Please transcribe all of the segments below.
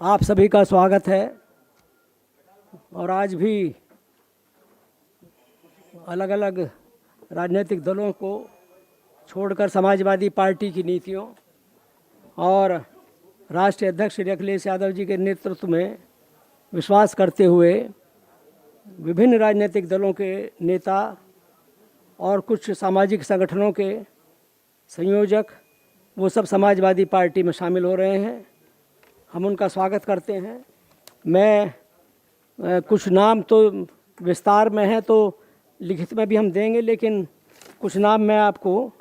आप सभी का स्वागत है। और आज भी अलग अलग राजनीतिक दलों को छोड़कर समाजवादी पार्टी की नीतियों और राष्ट्रीय अध्यक्ष श्री अखिलेश यादव जी के नेतृत्व में विश्वास करते हुए विभिन्न राजनीतिक दलों के नेता और कुछ सामाजिक संगठनों के संयोजक वो सब समाजवादी पार्टी में शामिल हो रहे हैं। हम उनका स्वागत करते हैं। मैं कुछ नाम तो विस्तार में है तो लिखित में भी हम देंगे, लेकिन कुछ नाम मैं आपको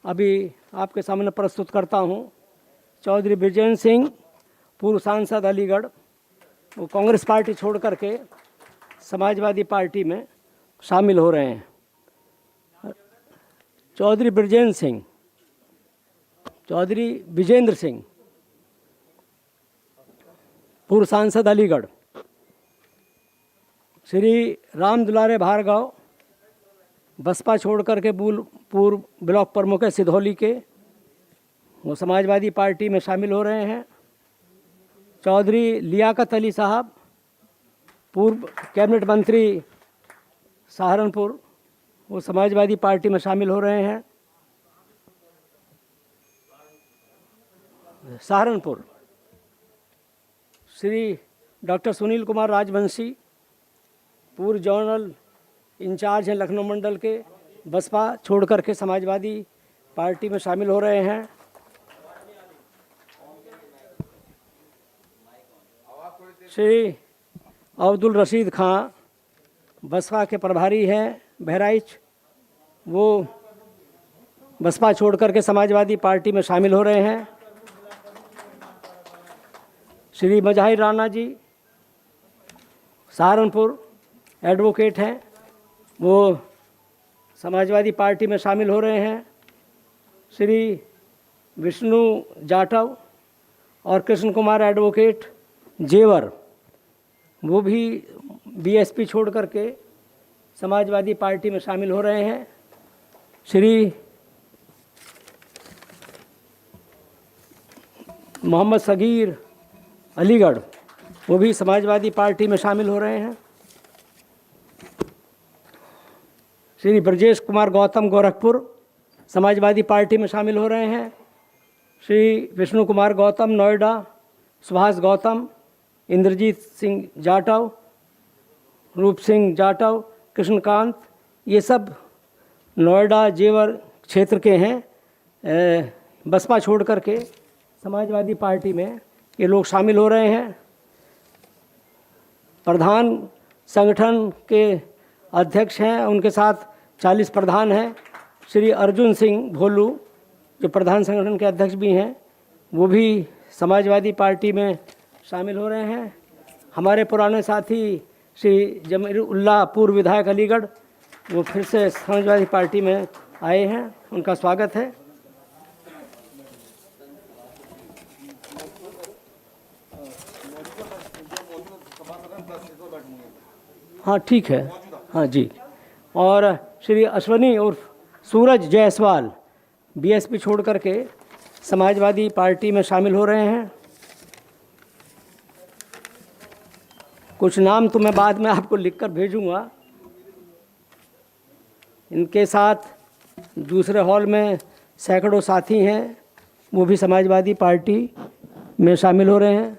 अभी आपके सामने प्रस्तुत करता हूं। चौधरी बृजेंद्र सिंह, पूर्व सांसद अलीगढ़, वो कांग्रेस पार्टी छोड़ करके समाजवादी पार्टी में शामिल हो रहे हैं। चौधरी विजेंद्र सिंह, पूर्व सांसद अलीगढ़। श्री राम दुलारे भार्गव, बसपा छोड़ करके पूर्व ब्लॉक प्रमुख है सिधौली के, वो समाजवादी पार्टी में शामिल हो रहे हैं। चौधरी लियाकत अली साहब, पूर्व कैबिनेट मंत्री सहारनपुर, वो समाजवादी पार्टी में शामिल हो रहे हैं। सहारनपुर। श्री डॉक्टर सुनील कुमार राजवंशी, पूर्व जोनल इंचार्ज हैं लखनऊ मंडल के, बसपा छोड़ करके समाजवादी पार्टी में शामिल हो रहे हैं। श्री अब्दुल रशीद खां, बसपा के प्रभारी हैं बहराइच, वो बसपा छोड़ करके समाजवादी पार्टी में शामिल हो रहे हैं। श्री मजहिर राणा जी, सहारनपुर, एडवोकेट हैं, वो समाजवादी पार्टी में शामिल हो रहे हैं। श्री विष्णु जाटव और कृष्ण कुमार एडवोकेट जेवर, वो भी बीएसपी छोड़ करके समाजवादी पार्टी में शामिल हो रहे हैं। श्री मोहम्मद सगीर अलीगढ़, वो भी समाजवादी पार्टी में शामिल हो रहे हैं। श्री ब्रजेश कुमार गौतम गोरखपुर, समाजवादी पार्टी में शामिल हो रहे हैं। श्री विष्णु कुमार गौतम नोएडा, सुभाष गौतम, इंद्रजीत सिंह जाटव, रूप सिंह जाटव, कृष्णकांत, ये सब नोएडा जेवर क्षेत्र के हैं। बसपा छोड़ करके समाजवादी पार्टी में ये लोग शामिल हो रहे हैं। प्रधान संगठन के अध्यक्ष हैं, उनके साथ 40 प्रधान हैं। श्री अर्जुन सिंह भोलू, जो प्रधान संगठन के अध्यक्ष भी हैं, वो भी समाजवादी पार्टी में शामिल हो रहे हैं। हमारे पुराने साथी श्री जमीरुल्लाह, पूर्व विधायक अलीगढ़, वो फिर से समाजवादी पार्टी में आए हैं, उनका स्वागत है। हाँ ठीक है, हाँ जी। और श्री अश्वनी उर्फ सूरज जायसवाल, बीएसपी छोड़ करके समाजवादी पार्टी में शामिल हो रहे हैं। कुछ नाम तो मैं बाद में आपको लिखकर भेजूंगा। इनके साथ दूसरे हॉल में सैकड़ों साथी हैं, वो भी समाजवादी पार्टी में शामिल हो रहे हैं।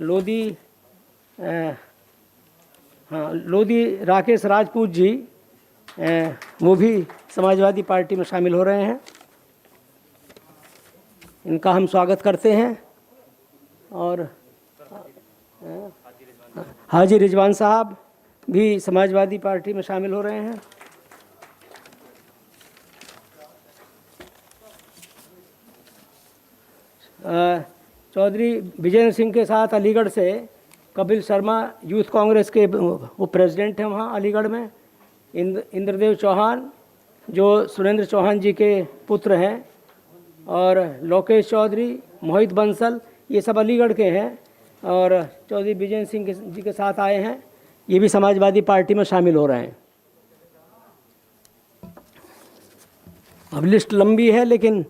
लोधी राकेश राजपूत जी, वो भी समाजवादी पार्टी में शामिल हो रहे हैं। इनका हम स्वागत करते हैं। और हाजी रिजवान साहब भी समाजवादी पार्टी में शामिल हो रहे हैं। चौधरी विजेंद्र सिंह के साथ अलीगढ़ से कपिल शर्मा, यूथ कांग्रेस के वो प्रेसिडेंट हैं वहाँ अलीगढ़ में। इंद्रदेव चौहान, जो सुरेंद्र चौहान जी के पुत्र हैं, और लोकेश चौधरी, मोहित बंसल, ये सब अलीगढ़ के हैं। और चौधरी विजेंद्र सिंह जी के साथ आए हैं, ये भी समाजवादी पार्टी में शामिल हो रहे हैं। अब लिस्ट लंबी है, लेकिन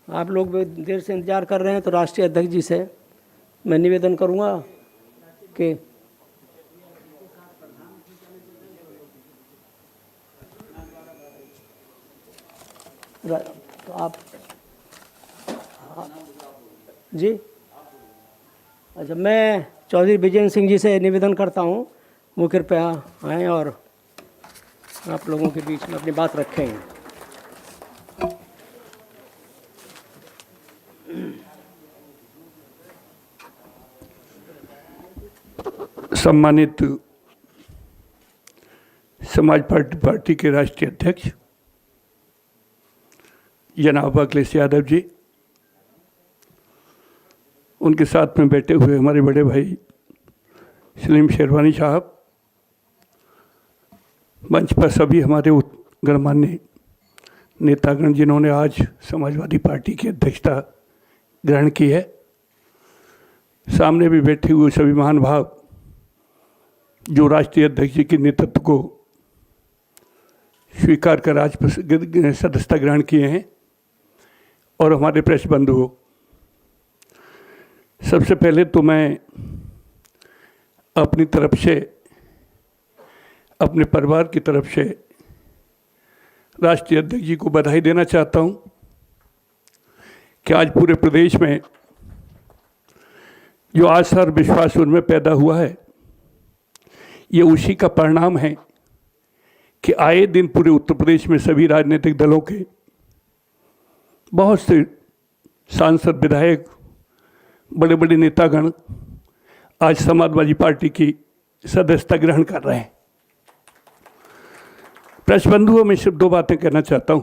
आप लोग भी देर से इंतज़ार कर रहे हैं, तो राष्ट्रीय अध्यक्ष जी से मैं निवेदन करूंगा कि तो आप जी, अच्छा, मैं चौधरी विजेंद्र सिंह जी से निवेदन करता हूं वो कृपया आएँ और आप लोगों के बीच में अपनी बात रखें। सम्मानित समाज पार्टी के राष्ट्रीय अध्यक्ष जनाब अखिलेश यादव जी, उनके साथ में बैठे हुए हमारे बड़े भाई सलीम शेरवानी साहब, मंच पर सभी हमारे गणमान्य नेतागण जिन्होंने आज समाजवादी पार्टी की अध्यक्षता ग्रहण की है, सामने भी बैठे हुए सभी महान भाव जो राष्ट्रीय अध्यक्ष जी के नेतृत्व को स्वीकार कर आज सदस्यता ग्रहण किए हैं, और हमारे प्रेस बंधुओं, सबसे पहले तो मैं अपनी तरफ से, अपने परिवार की तरफ से राष्ट्रीय अध्यक्ष जी को बधाई देना चाहता हूं कि आज पूरे प्रदेश में जो आस्था और विश्वास उनमें पैदा हुआ है, ये उसी का परिणाम है कि आए दिन पूरे उत्तर प्रदेश में सभी राजनीतिक दलों के बहुत से सांसद, विधायक, बड़े बड़े नेतागण आज समाजवादी पार्टी की सदस्यता ग्रहण कर रहे हैं। प्रेस बंधुओं, में सिर्फ दो बातें कहना चाहता हूं।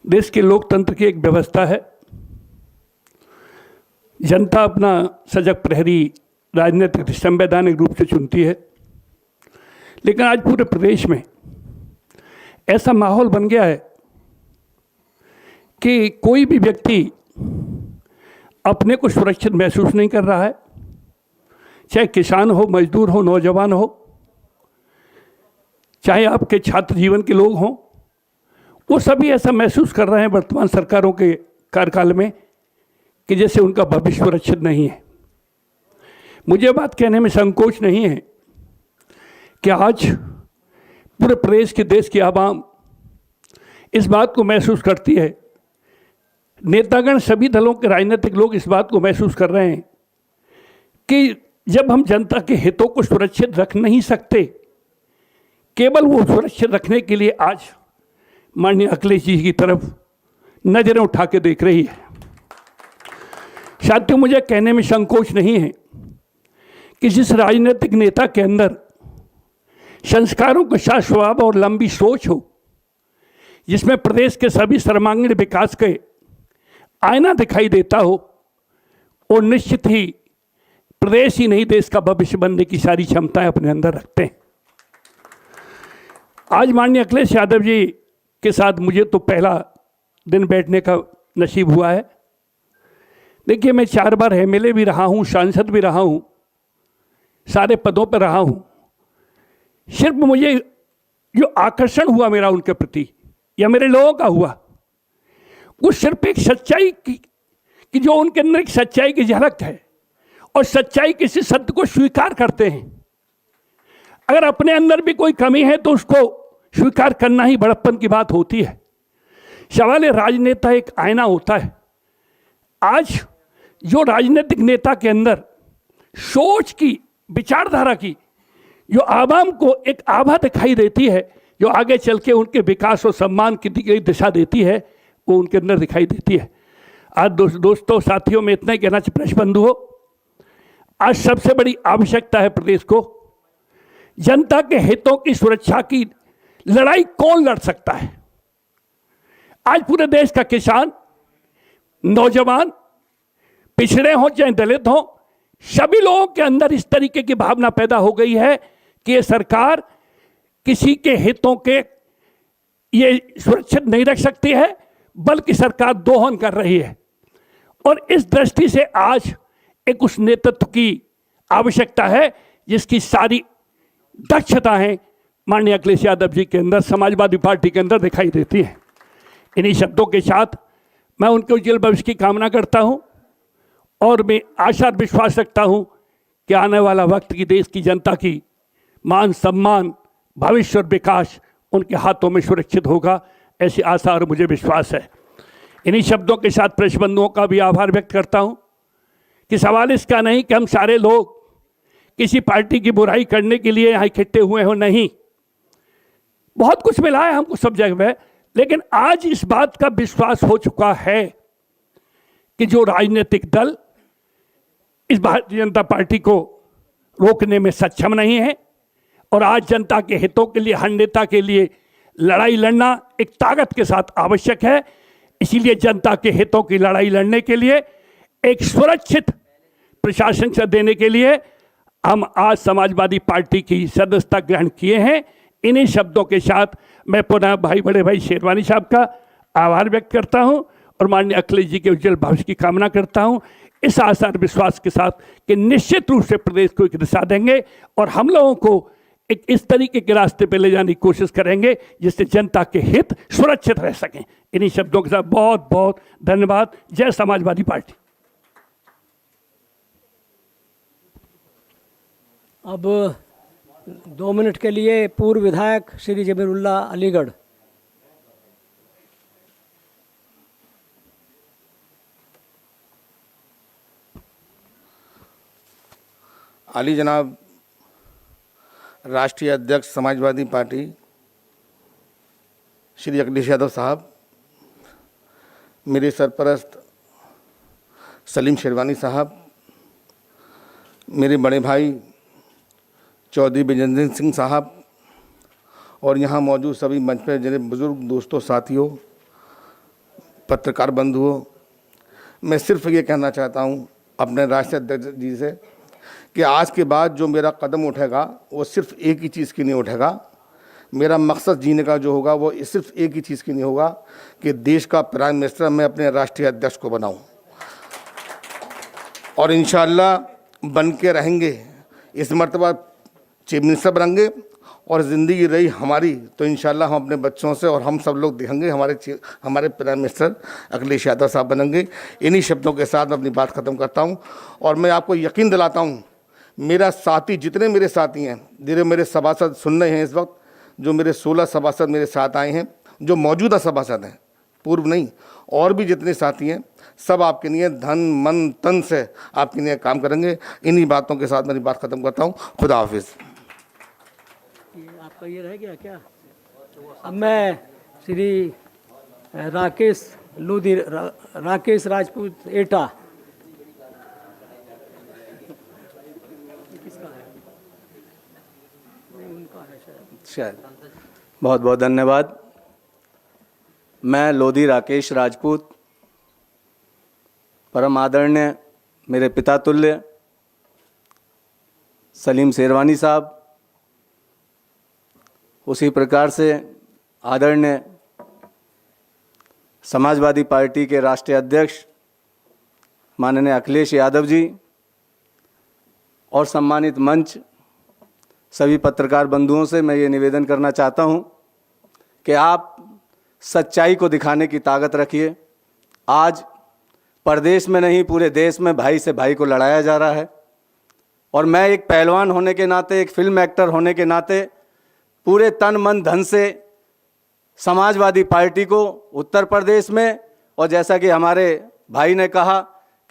देश के लोकतंत्र की एक व्यवस्था है, जनता अपना सजग प्रहरी राजनीतिक संवैधानिक रूप से चुनती है, लेकिन आज पूरे प्रदेश में ऐसा माहौल बन गया है कि कोई भी व्यक्ति अपने को सुरक्षित महसूस नहीं कर रहा है, चाहे किसान हो, मजदूर हो, नौजवान हो, चाहे आपके छात्र जीवन के लोग हों, वो सभी ऐसा महसूस कर रहे हैं वर्तमान सरकारों के कार्यकाल में कि जैसे उनका भविष्य सुरक्षित नहीं है। मुझे बात कहने में संकोच नहीं है कि आज पूरे प्रदेश के, देश की आवाम इस बात को महसूस करती है, नेतागण, सभी दलों के राजनीतिक लोग इस बात को महसूस कर रहे हैं कि जब हम जनता के हितों को सुरक्षित रख नहीं सकते, केवल वो सुरक्षित रखने के लिए आज माननीय अखिलेश जी की तरफ नजरें उठा के देख रही है। साथियों, मुझे कहने में संकोच नहीं है कि जिस राजनीतिक नेता के अंदर संस्कारों का साथ स्वभाव और लंबी सोच हो, जिसमें प्रदेश के सभी सर्वांगीण विकास के आईना दिखाई देता हो, और निश्चित ही प्रदेश ही नहीं देश का भविष्य बनने की सारी क्षमताएं अपने अंदर रखते हैं। आज माननीय अखिलेश यादव जी के साथ मुझे तो पहला दिन बैठने का नसीब हुआ है। देखिए, मैं 4 बार एमएलए भी रहा हूँ, सांसद भी रहा हूँ, सारे पदों पर रहा हूँ। सिर्फ मुझे जो आकर्षण हुआ मेरा उनके प्रति या मेरे लोगों का हुआ, वो सिर्फ एक सच्चाई की जो उनके अंदर एक सच्चाई की झलक है, और सच्चाई किसी सत्य को स्वीकार करते हैं। अगर अपने अंदर भी कोई कमी है तो उसको स्वीकार करना ही बड़प्पन की बात होती है। सवाल है, राजनेता एक आईना होता है। आज जो राजनीतिक नेता के अंदर सोच की, विचारधारा की जो आवाम को एक आभा दिखाई देती है, जो आगे चल के उनके विकास और सम्मान की दिशा देती है, वो उनके अंदर दिखाई देती है। आज दोस्तों, साथियों, में इतना ही कहना चाहिए, प्रेस बंधुओं, आज सबसे बड़ी आवश्यकता है प्रदेश को जनता के हितों की सुरक्षा की लड़ाई कौन लड़ सकता है। आज पूरे देश का किसान, नौजवान, पिछड़े हों चाहे दलित हों, सभी लोगों के अंदर इस तरीके की भावना पैदा हो गई है कि ये सरकार किसी के हितों के ये सुरक्षित नहीं रख सकती है, बल्कि सरकार दोहन कर रही है। और इस दृष्टि से आज एक उस नेतृत्व की आवश्यकता है जिसकी सारी दक्षताएं माननीय अखिलेश यादव जी के अंदर, समाजवादी पार्टी के अंदर दिखाई देती हैं। इन्हीं शब्दों के साथ मैं उनके उज्जवल भविष्य की कामना करता हूं और मैं आशा और विश्वास रखता हूं कि आने वाला वक्त की देश की जनता की मान सम्मान, भविष्य और विकास उनके हाथों में सुरक्षित होगा, ऐसी आशा और मुझे विश्वास है। इन्हीं शब्दों के साथ प्रेस बंधुओं का भी आभार व्यक्त करता हूं कि सवाल इसका नहीं कि हम सारे लोग किसी पार्टी की बुराई करने के लिए यहाँ इकट्ठे हुए हो, नहीं, बहुत कुछ मिला है हमको सब जगह, लेकिन आज इस बात का विश्वास हो चुका है कि जो राजनीतिक दल इस भारतीय जनता पार्टी को रोकने में सक्षम नहीं है और आज जनता के हितों के लिए, हर नेता के लिए लड़ाई लड़ना एक ताकत के साथ आवश्यक है। इसीलिए जनता के हितों की लड़ाई लड़ने के लिए, एक सुरक्षित प्रशासन से देने के लिए हम आज समाजवादी पार्टी की सदस्यता ग्रहण किए हैं। इन्हीं शब्दों के साथ मैं पुनः बड़े भाई शेरवानी साहब का आभार व्यक्त करता हूं और माननीय अखिलेश जी के उज्जवल भविष्य की कामना करता हूं, इस आशा और विश्वास के साथ कि निश्चित रूप से प्रदेश को एक दिशा देंगे और हम लोगों को एक इस तरीके के रास्ते पे ले जाने की कोशिश करेंगे जिससे जनता के हित सुरक्षित रह सकें। इन्हीं शब्दों के साथ बहुत बहुत धन्यवाद। जय समाजवादी पार्टी। अब 2 मिनट के लिए पूर्व विधायक श्री जमीरुल्लाह अलीगढ़। आली जनाब राष्ट्रीय अध्यक्ष समाजवादी पार्टी श्री अखिलेश यादव साहब, मेरे सरपरस्त सलीम शेरवानी साहब, मेरे बड़े भाई चौधरी बिजेंद्र सिंह साहब और यहाँ मौजूद सभी मंच पर जिन्हें बुजुर्ग दोस्तों, साथियों, पत्रकार बंधुओं, मैं सिर्फ ये कहना चाहता हूँ अपने राष्ट्रीय अध्यक्ष जी से कि आज के बाद जो मेरा कदम उठेगा वो सिर्फ एक ही चीज़ की नहीं उठेगा। मेरा मकसद जीने का जो होगा वो सिर्फ एक ही चीज़ की नहीं होगा कि देश का प्राइम मिनिस्टर मैं अपने राष्ट्रीय अध्यक्ष को बनाऊं और इंशाअल्लाह बन के रहेंगे। इस मर्तबा चीफ मिनिस्टर बनेंगे और ज़िंदगी रही हमारी तो इंशाअल्लाह हम अपने बच्चों से और हम सब लोग दिखेंगे हमारे प्राइम मिनिस्टर अखिलेश यादव साहब बनेंगे। इन्हीं शब्दों के साथ मैं अपनी बात ख़त्म करता हूं और मैं आपको यकीन दिलाता हूं, मेरा साथी, जितने मेरे साथी हैं, धीरे मेरे सभासद सुन रहे हैं इस वक्त, जो मेरे 16 सभासद मेरे साथ आए हैं, जो मौजूदा सभासद हैं, पूर्व नहीं, और भी जितने साथी हैं, सब आपके लिए धन मन तन से आपके लिए काम करेंगे। इन्हीं बातों के साथ मेरी बात ख़त्म करता हूँ। खुदा हाफिज़। आपका ये रह गया क्या? अब मैं श्री राकेश राजपूत एटा। शायद बहुत बहुत धन्यवाद। मैं लोधी राकेश राजपूत, परम आदरणीय मेरे पिता तुल्य सलीम शेरवानी साहब, उसी प्रकार से आदरणीय समाजवादी पार्टी के राष्ट्रीय अध्यक्ष माननीय अखिलेश यादव जी और सम्मानित मंच सभी पत्रकार बंधुओं से मैं ये निवेदन करना चाहता हूँ कि आप सच्चाई को दिखाने की ताकत रखिए। आज प्रदेश में नहीं, पूरे देश में भाई से भाई को लड़ाया जा रहा है और मैं एक पहलवान होने के नाते, एक फिल्म एक्टर होने के नाते पूरे तन मन धन से समाजवादी पार्टी को उत्तर प्रदेश में, और जैसा कि हमारे भाई ने कहा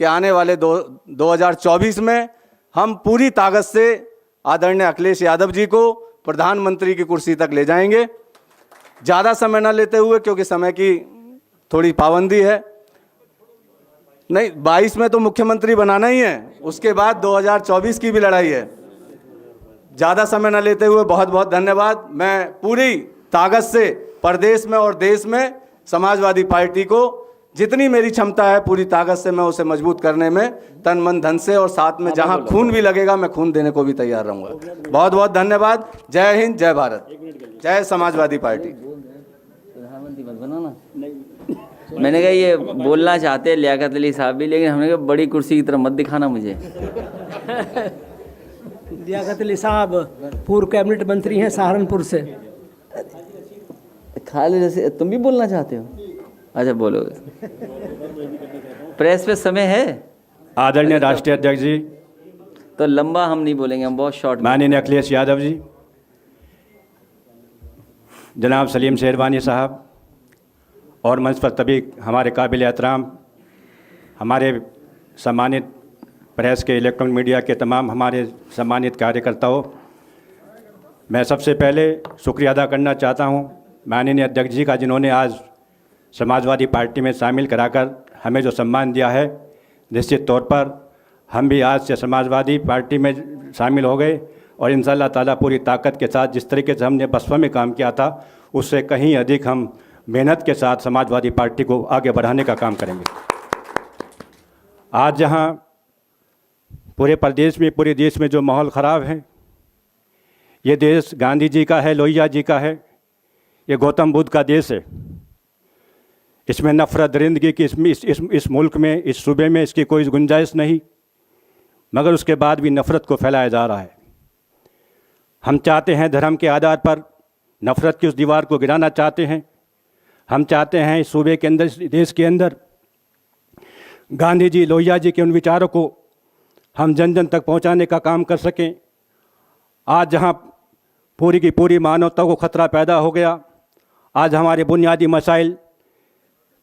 कि आने वाले 2024 में हम पूरी ताकत से आदरणीय अखिलेश यादव जी को प्रधानमंत्री की कुर्सी तक ले जाएंगे। ज़्यादा समय न लेते हुए, क्योंकि समय की थोड़ी पाबंदी है, नहीं 22 में तो मुख्यमंत्री बनाना ही है, उसके बाद 2024 की भी लड़ाई है। ज़्यादा समय न लेते हुए बहुत बहुत धन्यवाद। मैं पूरी ताकत से प्रदेश में और देश में समाजवादी पार्टी को जितनी मेरी क्षमता है पूरी ताकत से मैं उसे मजबूत करने में तन मन धन से, और साथ में जहां खून भी लगेगा मैं खून देने को भी तैयार रहूंगा। बहुत बहुत धन्यवाद। जय हिंद, जय भारत, जय समाजवादी पार्टी। प्रधानमंत्री मत बनो ना। मैंने कहा ये बोलना चाहते हैं लियाकत अली साहब भी, लेकिन हमने कहा बड़ी कुर्सी की तरफ मत दिखाना मुझे। लियाकत अली साहब पूर्व कैबिनेट मंत्री हैं सहारनपुर से। खाली जैसे तुम भी बोलना चाहते हो? अच्छा बोलो। प्रेस पे समय है आदरणीय राष्ट्रीय अध्यक्ष जी, तो लंबा हम नहीं बोलेंगे, हम बहुत शॉर्ट में। माननीय अखिलेश यादव जी, जनाब सलीम शेरवानी साहब और मंच पर तभी हमारे काबिल एहतराम हमारे सम्मानित प्रेस के, इलेक्ट्रॉनिक मीडिया के तमाम हमारे सम्मानित कार्यकर्ताओं, मैं सबसे पहले शुक्रिया अदा करना चाहता हूं माननीय अध्यक्ष जी का, जिन्होंने आज समाजवादी पार्टी में शामिल कराकर हमें जो सम्मान दिया है। निश्चित तौर पर हम भी आज से समाजवादी पार्टी में शामिल हो गए और इंशाअल्लाह ताला पूरी ताकत के साथ जिस तरीके से हमने बसपा में काम किया था उससे कहीं अधिक हम मेहनत के साथ समाजवादी पार्टी को आगे बढ़ाने का काम करेंगे। आज जहां पूरे प्रदेश में, पूरे देश में जो माहौल ख़राब है, ये देश गांधी जी का है, लोहिया जी का है, ये गौतम बुद्ध का देश है। इसमें नफ़रत दरिंदगी की इस मुल्क में, इस सूबे में इसकी कोई गुंजाइश नहीं, मगर उसके बाद भी नफ़रत को फैलाया जा रहा है। हम चाहते हैं धर्म के आधार पर नफ़रत की उस दीवार को गिराना चाहते हैं। हम चाहते हैं इस सूबे के अंदर, इस देश के अंदर गांधी जी, लोहिया जी के उन विचारों को हम जन जन तक पहुंचाने का काम कर सकें। आज जहां पूरी की पूरी मानवता को खतरा पैदा हो गया, आज हमारे बुनियादी मसाइल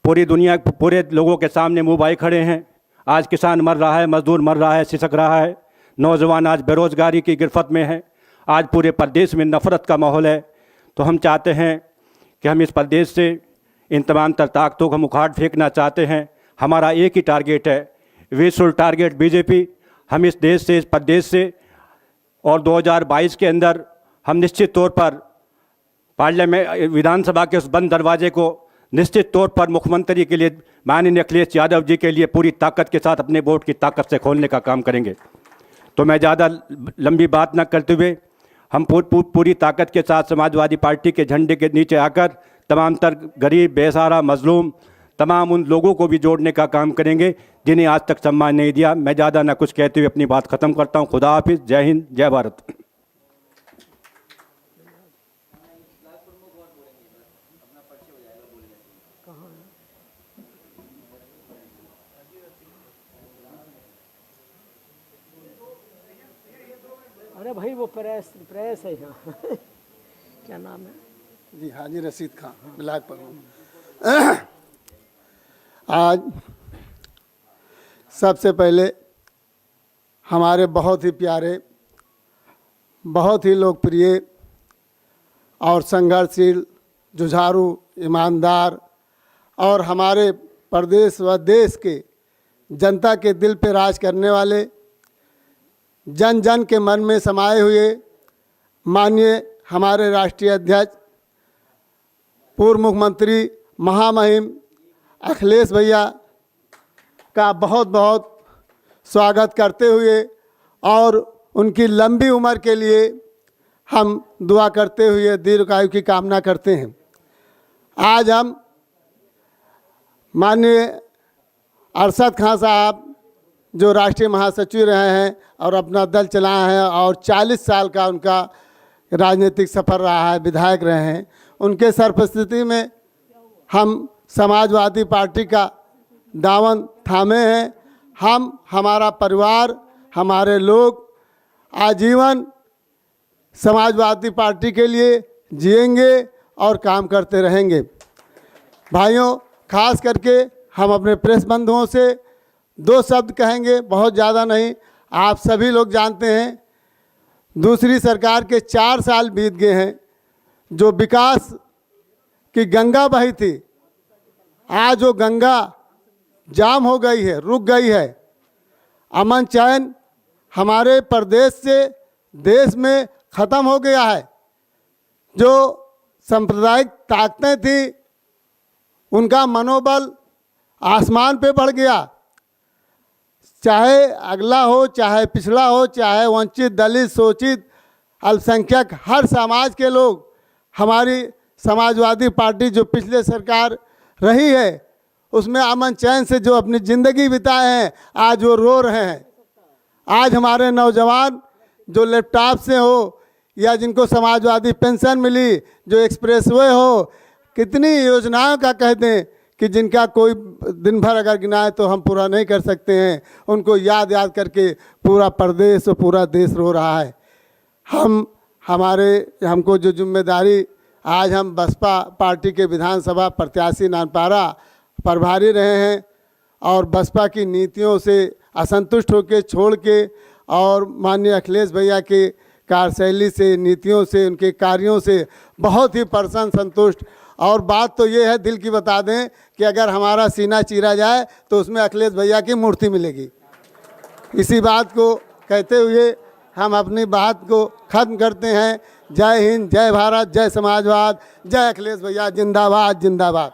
पूरी दुनिया, पूरे लोगों के सामने मुँह भाई खड़े हैं। आज किसान मर रहा है, मजदूर मर रहा है, सिसक रहा है, नौजवान आज बेरोज़गारी की गिरफ्त में है, आज पूरे प्रदेश में नफ़रत का माहौल है। तो हम चाहते हैं कि हम इस प्रदेश से इन तमाम तर ताकतों को हम उखाड़ फेंकना चाहते हैं। हमारा एक ही टारगेट है, वी शुड टारगेट बीजेपी। हम इस देश से, इस प्रदेश से, और 2022 के अंदर हम निश्चित तौर पर पार्लियामेंट, विधानसभा के उस बंद दरवाजे को निश्चित तौर पर मुख्यमंत्री के लिए माननीय अखिलेश यादव जी के लिए पूरी ताकत के साथ, अपने वोट की ताकत से खोलने का काम करेंगे। तो मैं ज़्यादा लंबी बात न करते हुए हम पूरी ताकत के साथ समाजवादी पार्टी के झंडे के नीचे आकर तमाम तर गरीब, बेसहारा, मजलूम, तमाम उन लोगों को भी जोड़ने का काम करेंगे जिन्हें आज तक सम्मान नहीं दिया। मैं ज़्यादा ना कुछ कहते हुए अपनी बात ख़त्म करता हूँ। खुदा हाफिज़, जय हिंद, जय भारत। अरे भाई वो प्रेस है यहाँ क्या नाम है? जी हाजी रशीद खान, बिलाक पर हूँ। आज सबसे पहले हमारे बहुत ही प्यारे, बहुत ही लोकप्रिय और संघर्षशील, जुझारू, ईमानदार और हमारे प्रदेश व देश के जनता के दिल पे राज करने वाले, जन जन के मन में समाये हुए माननीय हमारे राष्ट्रीय अध्यक्ष, पूर्व मुख्यमंत्री, महामहिम अखिलेश भैया का बहुत बहुत स्वागत करते हुए और उनकी लंबी उम्र के लिए हम दुआ करते हुए दीर्घायु की कामना करते हैं। आज हम माननीय अरशद खान साहब जो राष्ट्रीय महासचिव रहे हैं और अपना दल चलाए हैं और 40 साल का उनका राजनीतिक सफ़र रहा है, विधायक रहे हैं, उनके सरपस्थिति में हम समाजवादी पार्टी का दामन थामे हैं। हम, हमारा परिवार, हमारे लोग आजीवन समाजवादी पार्टी के लिए जिएंगे और काम करते रहेंगे। भाइयों, खास करके हम अपने प्रेस बंधुओं से 2 शब्द कहेंगे, बहुत ज़्यादा नहीं। आप सभी लोग जानते हैं दूसरी सरकार के 4 साल बीत गए हैं, जो विकास की गंगा बही थी, आज वो गंगा जाम हो गई है, रुक गई है। अमन चैन हमारे प्रदेश से, देश में ख़त्म हो गया है। जो सांप्रदायिक ताकतें थी उनका मनोबल आसमान पे बढ़ गया। चाहे अगला हो, चाहे पिछड़ा हो, चाहे वंचित, दलित, शोषित, अल्पसंख्यक, हर समाज के लोग हमारी समाजवादी पार्टी जो पिछले सरकार रही है उसमें अमन चैन से जो अपनी ज़िंदगी बिताए हैं, आज वो रो रहे हैं। आज हमारे नौजवान जो लैपटॉप से हो या जिनको समाजवादी पेंशन मिली, जो एक्सप्रेसवे हो, कितनी योजनाओं का कह दें, कि जिनका कोई दिन भर अगर गिनाए तो हम पूरा नहीं कर सकते हैं, उनको याद याद करके पूरा प्रदेश और पूरा देश रो रहा है। हमको जो जिम्मेदारी, आज हम बसपा पार्टी के विधानसभा प्रत्याशी नानपारा प्रभारी रहे हैं और बसपा की नीतियों से असंतुष्ट होकर छोड़ के और माननीय अखिलेश भैया के कार्यशैली से, नीतियों से, उनके कार्यों से बहुत ही प्रसन्न, संतुष्ट। और बात तो ये है, दिल की बता दें कि अगर हमारा सीना चीरा जाए तो उसमें अखिलेश भैया की मूर्ति मिलेगी। इसी बात को कहते हुए हम अपनी बात को ख़त्म करते हैं। जय हिंद, जय भारत, जय समाजवाद, जय अखिलेश भैया, जिंदाबाद जिंदाबाद।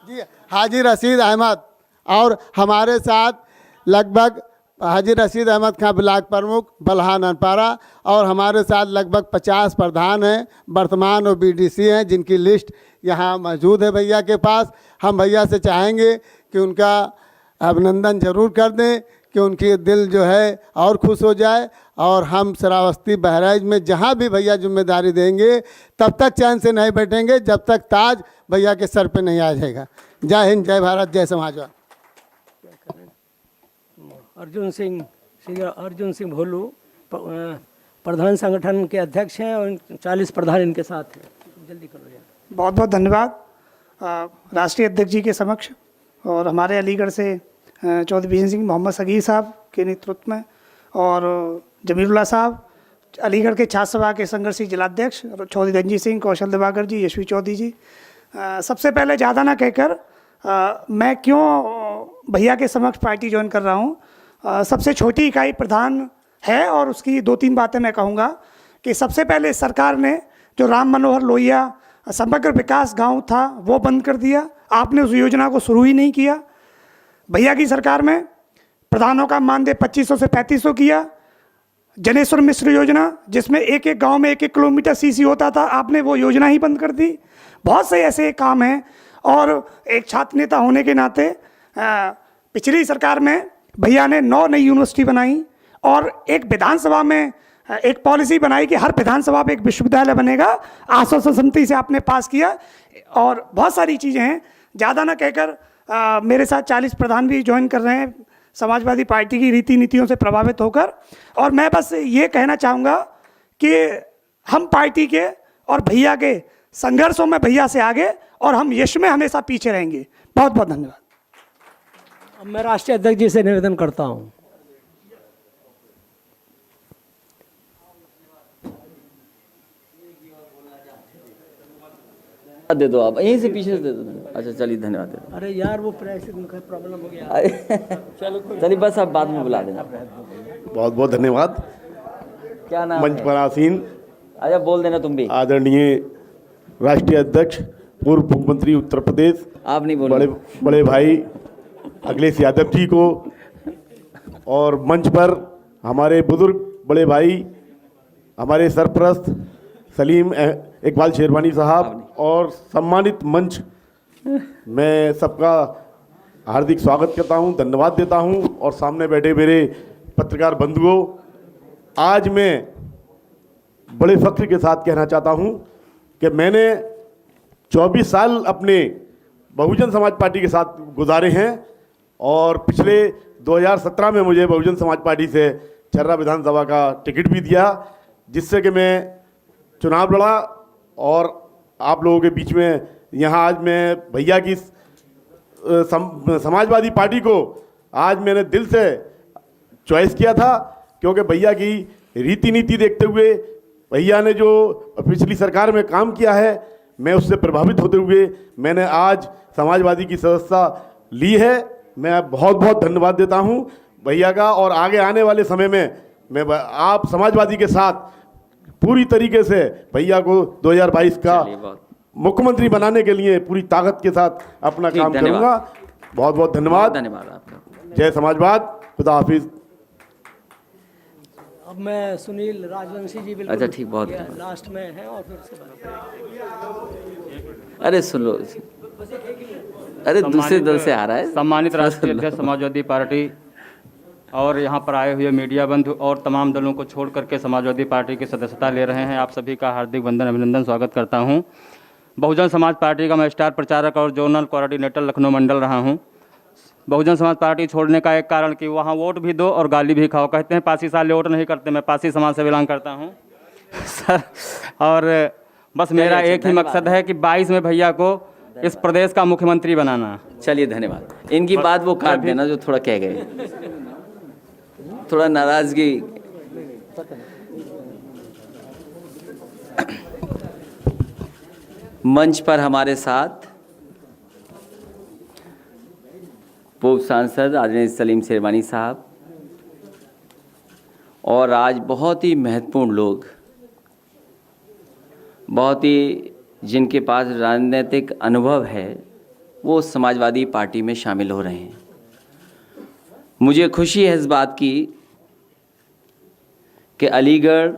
जी, हाजी रशीद अहमद और हमारे साथ लगभग हाजी रशीद अहमद खां ब्लॉक प्रमुख बलहा नानपारा, और हमारे साथ लगभग 50 प्रधान हैं, वर्तमान और बीडीसी हैं, जिनकी लिस्ट यहाँ मौजूद है भैया के पास। हम भैया से चाहेंगे कि उनका अभिनंदन जरूर कर दें कि उनकी दिल जो है और खुश हो जाए, और हम श्रावस्ती बहराइच में जहाँ भी भैया जिम्मेदारी देंगे तब तक चैन से नहीं बैठेंगे जब तक ताज भैया के सर पे नहीं आ जाएगा। जय हिंद, जय भारत, जय समाजवाद। अर्जुन सिंह भोलू प्रधान संगठन के अध्यक्ष हैं और 40 प्रधान इनके साथ हैं। जल्दी करो यार। बहुत बहुत धन्यवाद राष्ट्रीय अध्यक्ष जी के समक्ष, और हमारे अलीगढ़ से चौधरी भीषण सिंह मोहम्मद सगीर साहब के नेतृत्व में, और जमीरुल्लाह साहब अलीगढ़ के छात्र सभा के संघर्षी जिलाध्यक्ष, चौधरी रंजीत सिंह, कौशल दिवाकर जी, यशवी चौधरी जी। सबसे पहले ज़्यादा ना कहकर मैं क्यों भैया के समक्ष पार्टी ज्वाइन कर रहा हूँ। सबसे छोटी इकाई प्रधान है, और उसकी 2-3 बातें मैं कहूँगा कि सबसे पहले सरकार ने जो राम मनोहर लोहिया समग्र विकास गांव था वो बंद कर दिया। आपने उस योजना को शुरू ही नहीं किया। भैया की सरकार में प्रधानों का मानदेय 2500 से 3500 किया। जनेश्वर मिश्र योजना, जिसमें एक एक गांव में 1-1 किलोमीटर सीसी होता था, आपने वो योजना ही बंद कर दी। बहुत से ऐसे काम हैं, और एक छात्र नेता होने के नाते पिछली सरकार में भैया ने 9 नई यूनिवर्सिटी बनाई, और एक विधानसभा में एक पॉलिसी बनाई कि हर विधानसभा में एक विश्वविद्यालय बनेगा। आश्वासन समिति से आपने पास किया, और बहुत सारी चीज़ें हैं। ज़्यादा ना कहकर मेरे साथ 40 प्रधान भी ज्वाइन कर रहे हैं समाजवादी पार्टी की रीति नीतियों से प्रभावित होकर। और मैं बस ये कहना चाहूँगा कि हम पार्टी के और भैया के संघर्षों में भैया से आगे, और हम यश में हमेशा पीछे रहेंगे। बहुत बहुत धन्यवाद। अब मैं राष्ट्रीय अध्यक्ष जी से निवेदन करता हूँ। दे दो, आप यहीं से पीछे से दे दो। अच्छा चलिए, धन्यवाद दे दो। अरे यार, वो प्रेस का प्रॉब्लम हो गया। चलिए बस आप बाद में बुला देना। बहुत बहुत धन्यवाद। क्या नाम मंच है? पर आसीन अच्छा बोल देना तुम भी। आदरणीय राष्ट्रीय अध्यक्ष, पूर्व मुख्यमंत्री उत्तर प्रदेश, आप नहीं बोलो। बड़े भाई अखिलेश यादव जी को, और मंच पर हमारे बुजुर्ग बड़े भाई हमारे सरपरस्त सलीम इकबाल शेरवानी साहब, और सम्मानित मंच, मैं सबका हार्दिक स्वागत करता हूं, धन्यवाद देता हूं। और सामने बैठे मेरे पत्रकार बंधुओं, आज मैं बड़े फख्र के साथ कहना चाहता हूं कि मैंने 24 साल अपने बहुजन समाज पार्टी के साथ गुजारे हैं, और पिछले 2017 में मुझे बहुजन समाज पार्टी से छर्रा विधानसभा का टिकट भी दिया, जिससे कि मैं चुनाव लड़ा, और आप लोगों के बीच में यहाँ आज मैं भैया की समाजवादी पार्टी को आज मैंने दिल से चॉइस किया था, क्योंकि भैया की रीति नीति देखते हुए, भैया ने जो पिछली सरकार में काम किया है, मैं उससे प्रभावित होते हुए मैंने आज समाजवादी की सदस्यता ली है। मैं बहुत बहुत धन्यवाद देता हूं भैया का, और आगे आने वाले समय में मैं आप समाजवादी के साथ पूरी तरीके से भैया को 2022 का मुख्यमंत्री बनाने के लिए पूरी ताकत के साथ अपना काम करूंगा। बहुत बहुत धन्यवाद। धन्यवाद आपका। जय समाजवाद, खुदा हाफिज। अब मैं सुनील राजवंशी जी, बिल्कुल अच्छा ठीक, बहुत लास्ट में है, और फिर उसके बाद अरे सुन लो, अरे दूसरे दल से आ रहा है। सम्मानित राष्ट्रीय अध्यक्ष समाजवादी पार्टी और यहाँ पर आए हुए मीडिया बंधु और तमाम दलों को छोड़ करके समाजवादी पार्टी की सदस्यता ले रहे हैं, आप सभी का हार्दिक वंदन, अभिनंदन, स्वागत करता हूँ। बहुजन समाज पार्टी का मैं स्टार प्रचारक और जोनल कोऑर्डिनेटर लखनऊ मंडल रहा हूं। बहुजन समाज पार्टी छोड़ने का एक कारण कि वहां वोट भी दो और गाली भी खाओ। कहते हैं पासी साले वोट नहीं करते, मैं पासी समाज से बिलोंग करता हूं सर। और बस मेरा एक ही मकसद है कि 22 में भैया को इस प्रदेश का मुख्यमंत्री बनाना। चलिए धन्यवाद। इनकी बात वो काट देना जो थोड़ा कह गए, थोड़ा नाराजगी। मंच पर हमारे साथ पूर्व सांसद आदरणीय सलीम शेरवानी साहब और आज बहुत ही महत्वपूर्ण लोग, बहुत ही जिनके पास राजनीतिक अनुभव है, वो समाजवादी पार्टी में शामिल हो रहे हैं। मुझे खुशी है इस बात की कि अलीगढ़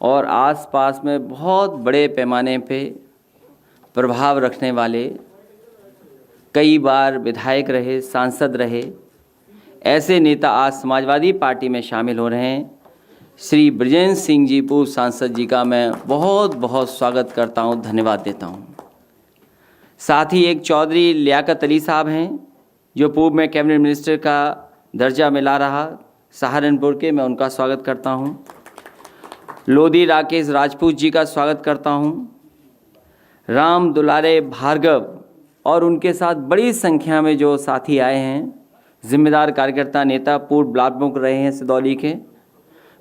और आसपास में बहुत बड़े पैमाने पे प्रभाव रखने वाले, कई बार विधायक रहे, सांसद रहे, ऐसे नेता आज समाजवादी पार्टी में शामिल हो रहे हैं। श्री ब्रजेंद्र सिंह जी पूर्व सांसद जी का मैं बहुत बहुत स्वागत करता हूं, धन्यवाद देता हूं। साथ ही एक चौधरी लियाकत अली साहब हैं जो पूर्व में कैबिनेट मिनिस्टर का दर्जा मिला रहा सहारनपुर के, मैं उनका स्वागत करता हूं। लोधी राकेश राजपूत जी का स्वागत करता हूं। राम दुलारे भार्गव और उनके साथ बड़ी संख्या में जो साथी आए हैं, जिम्मेदार कार्यकर्ता नेता, पूर्व ब्लॉक प्रमुख रहे हैं सिदौली के,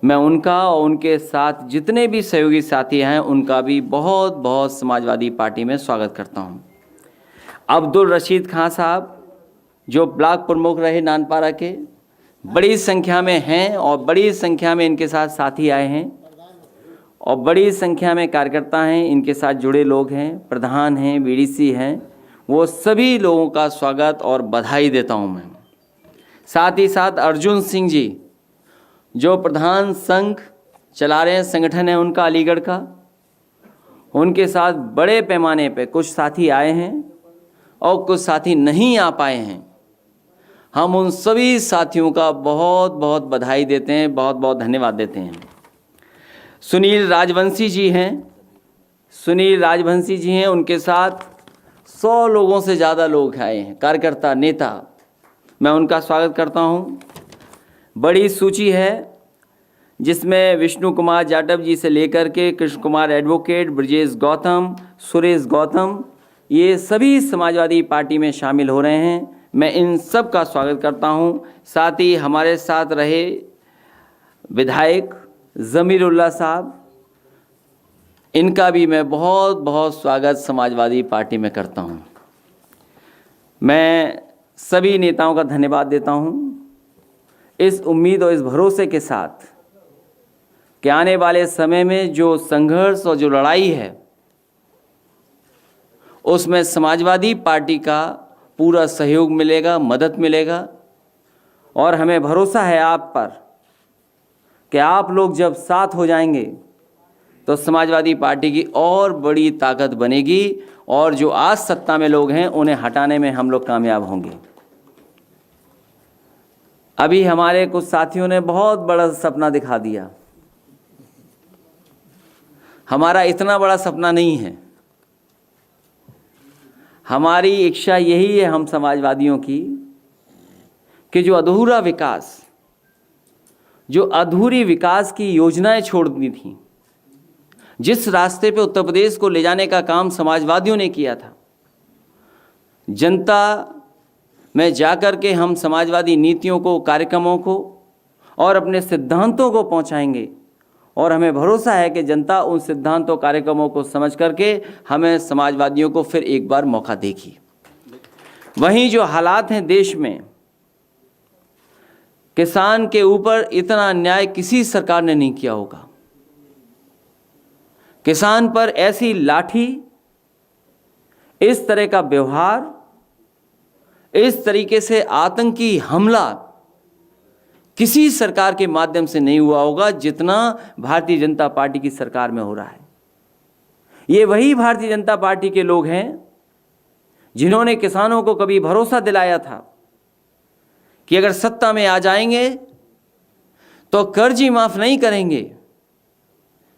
मैं उनका और उनके साथ जितने भी सहयोगी साथी हैं उनका भी बहुत बहुत समाजवादी पार्टी में स्वागत करता हूं। अब्दुल रशीद खां साहब जो ब्लॉक प्रमुख रहे नानपारा के, बड़ी संख्या में हैं और बड़ी संख्या में इनके साथ साथी आए हैं और बड़ी संख्या में कार्यकर्ता हैं, इनके साथ जुड़े लोग हैं, प्रधान हैं, बीडीसी हैं, वो सभी लोगों का स्वागत और बधाई देता हूं मैं। साथ ही साथ अर्जुन सिंह जी जो प्रधान संघ चला रहे हैं, संगठन है उनका अलीगढ़ का, उनके साथ बड़े पैमाने पे कुछ साथी आए हैं और कुछ साथी नहीं आ पाए हैं। हम उन सभी साथियों का बहुत बहुत बधाई देते हैं, बहुत बहुत धन्यवाद देते हैं। सुनील राजवंशी जी हैं, सुनील राजवंशी जी हैं, उनके साथ 100 लोगों से ज़्यादा लोग आए हैं, कार्यकर्ता नेता, मैं उनका स्वागत करता हूं। बड़ी सूची है जिसमें विष्णु कुमार जाटव जी से लेकर के कृष्ण कुमार एडवोकेट, ब्रजेश गौतम, सुरेश गौतम, ये सभी समाजवादी पार्टी में शामिल हो रहे हैं। मैं इन सब का स्वागत करता हूं। साथ ही हमारे साथ रहे विधायक ज़मीरुल्लाह साहब, इनका भी मैं बहुत बहुत स्वागत समाजवादी पार्टी में करता हूं। मैं सभी नेताओं का धन्यवाद देता हूं, इस उम्मीद और इस भरोसे के साथ कि आने वाले समय में जो संघर्ष और जो लड़ाई है उसमें समाजवादी पार्टी का पूरा सहयोग मिलेगा, मदद मिलेगा और हमें भरोसा है आप पर कि आप लोग जब साथ हो जाएंगे तो समाजवादी पार्टी की और बड़ी ताकत बनेगी और जो आज सत्ता में लोग हैं उन्हें हटाने में हम लोग कामयाब होंगे। अभी हमारे कुछ साथियों ने बहुत बड़ा सपना दिखा दिया, हमारा इतना बड़ा सपना नहीं है। हमारी इच्छा यही है हम समाजवादियों की कि जो अधूरा विकास, जो अधूरी विकास की योजनाएं छोड़ दी थी, जिस रास्ते पे उत्तर प्रदेश को ले जाने का काम समाजवादियों ने किया था, जनता में जाकर के हम समाजवादी नीतियों को, कार्यक्रमों को और अपने सिद्धांतों को पहुंचाएंगे और हमें भरोसा है कि जनता उन सिद्धांतों, कार्यक्रमों को समझ करके हमें समाजवादियों को फिर एक बार मौका देगी। वहीं जो हालात हैं देश में, किसान के ऊपर इतना अन्याय किसी सरकार ने नहीं किया होगा। किसान पर ऐसी लाठी, इस तरह का व्यवहार, इस तरीके से आतंकी हमला किसी सरकार के माध्यम से नहीं हुआ होगा जितना भारतीय जनता पार्टी की सरकार में हो रहा है। ये वही भारतीय जनता पार्टी के लोग हैं जिन्होंने किसानों को कभी भरोसा दिलाया था कि अगर सत्ता में आ जाएंगे तो कर्ज ही माफ नहीं करेंगे,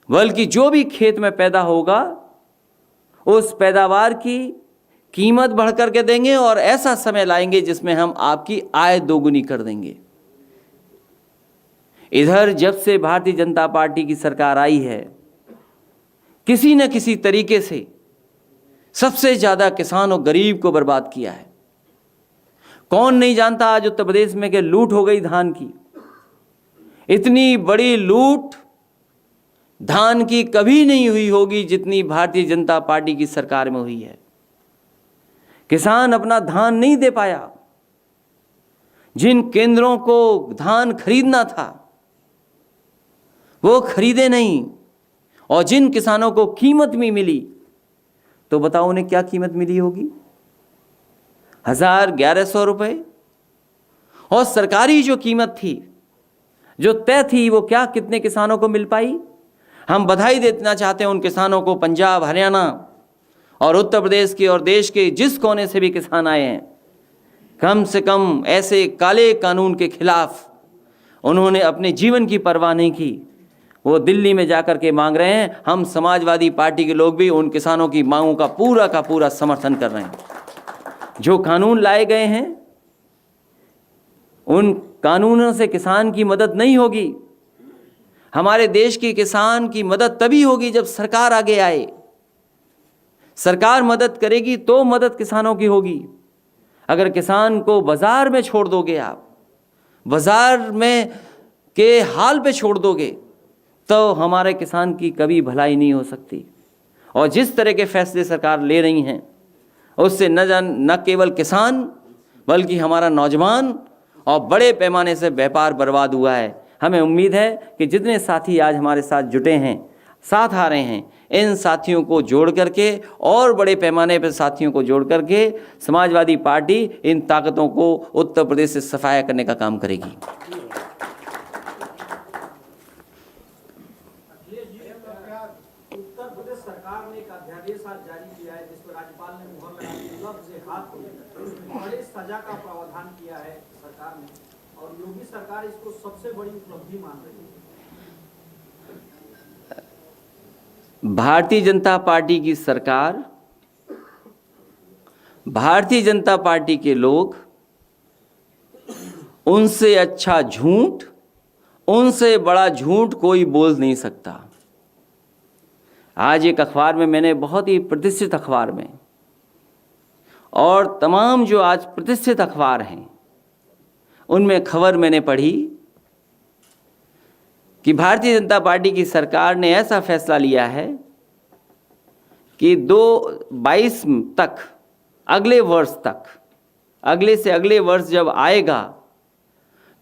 बल्कि जो भी खेत में पैदा होगा उस पैदावार की कीमत बढ़ कर के देंगे और ऐसा समय लाएंगे जिसमें हम आपकी आय दोगुनी कर देंगे। इधर जब से भारतीय जनता पार्टी की सरकार आई है, किसी न किसी तरीके से सबसे ज़्यादा किसान और गरीब को बर्बाद किया है। कौन नहीं जानता आज उत्तर प्रदेश में कि लूट हो गई धान की। इतनी बड़ी लूट धान की कभी नहीं हुई होगी जितनी भारतीय जनता पार्टी की सरकार में हुई है। किसान अपना धान नहीं दे पाया। जिन केंद्रों को धान खरीदना था वो खरीदे नहीं, और जिन किसानों को कीमत भी मिली तो बताओ उन्हें क्या कीमत मिली होगी? 1100 रुपये। और सरकारी जो कीमत थी, जो तय थी, वो क्या कितने किसानों को मिल पाई? हम बधाई देना चाहते हैं उन किसानों को, पंजाब, हरियाणा और उत्तर प्रदेश के और देश के जिस कोने से भी किसान आए हैं, कम से कम ऐसे काले कानून के खिलाफ उन्होंने अपने जीवन की परवाह नहीं की। वो दिल्ली में जाकर के मांग रहे हैं। हम समाजवादी पार्टी के लोग भी उन किसानों की मांगों का पूरा समर्थन कर रहे हैं। जो कानून लाए गए हैं उन कानूनों से किसान की मदद नहीं होगी। हमारे देश के किसान की मदद तभी होगी जब सरकार आगे आए। सरकार मदद करेगी तो मदद किसानों की होगी। अगर किसान को बाजार में छोड़ दोगे, आप बाजार में के हाल पे छोड़ दोगे, तो हमारे किसान की कभी भलाई नहीं हो सकती। और जिस तरह के फैसले सरकार ले रही हैं उससे न केवल किसान बल्कि हमारा नौजवान और बड़े पैमाने से व्यापार बर्बाद हुआ है। हमें उम्मीद है कि जितने साथी आज हमारे साथ जुटे हैं, साथ आ रहे हैं, इन साथियों को जोड़ करके और बड़े पैमाने पर साथियों को जोड़ करके समाजवादी पार्टी इन ताकतों को उत्तर प्रदेश से सफाया करने का काम करेगी। उत्तर प्रदेश सरकार ने एक अध्यादेश आज जारी किया है जिस पर राज्यपाल ने मुहर लगा दी, लफ्ज़ हाथ को बड़े सजा का प्रावधान किया है सरकार ने, और योगी सरकार इसको सबसे बड़ी उपलब्धि मान रही है। भारतीय जनता पार्टी की सरकार, भारतीय जनता पार्टी के लोग, उनसे अच्छा झूठ, उनसे बड़ा झूठ कोई बोल नहीं सकता। आज एक अखबार में, मैंने बहुत ही प्रतिष्ठित अखबार में, और तमाम जो आज प्रतिष्ठित अखबार हैं उनमें खबर मैंने पढ़ी कि भारतीय जनता पार्टी की सरकार ने ऐसा फैसला लिया है कि 2022 तक, अगले वर्ष तक, अगले से अगले वर्ष जब आएगा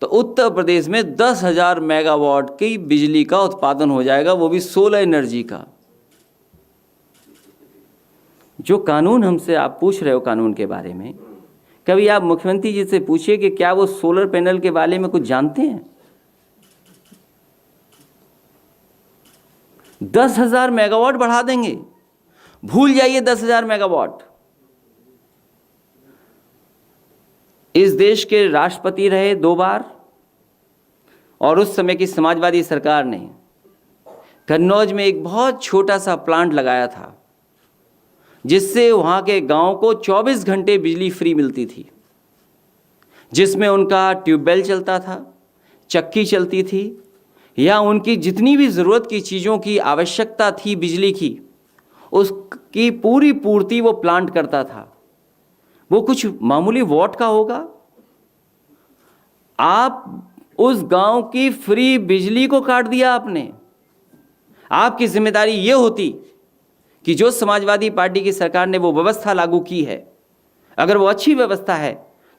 तो उत्तर प्रदेश में 10,000 मेगावाट की बिजली का उत्पादन हो जाएगा, वो भी सोलर एनर्जी का। जो कानून हमसे आप पूछ रहे हो कानून के बारे में, कभी आप मुख्यमंत्री जी से पूछिए कि क्या वो सोलर पैनल के बारे में कुछ जानते हैं? 10,000 मेगावाट बढ़ा देंगे, भूल जाइए 10,000 मेगावाट। इस देश के राष्ट्रपति रहे 2 बार, और उस समय की समाजवादी सरकार ने कन्नौज में एक बहुत छोटा सा प्लांट लगाया था जिससे वहाँ के गांव को 24 घंटे बिजली फ्री मिलती थी, जिसमें उनका ट्यूबवेल चलता था, चक्की चलती थी, या उनकी जितनी भी ज़रूरत की चीज़ों की आवश्यकता थी बिजली की, उसकी पूरी पूर्ति वो प्लांट करता था। वो कुछ मामूली वॉट का होगा। आप उस गांव की फ्री बिजली को काट दिया आपने। आपकी जिम्मेदारी ये होती कि जो समाजवादी पार्टी की सरकार ने वो व्यवस्था लागू की है, अगर वो अच्छी व्यवस्था है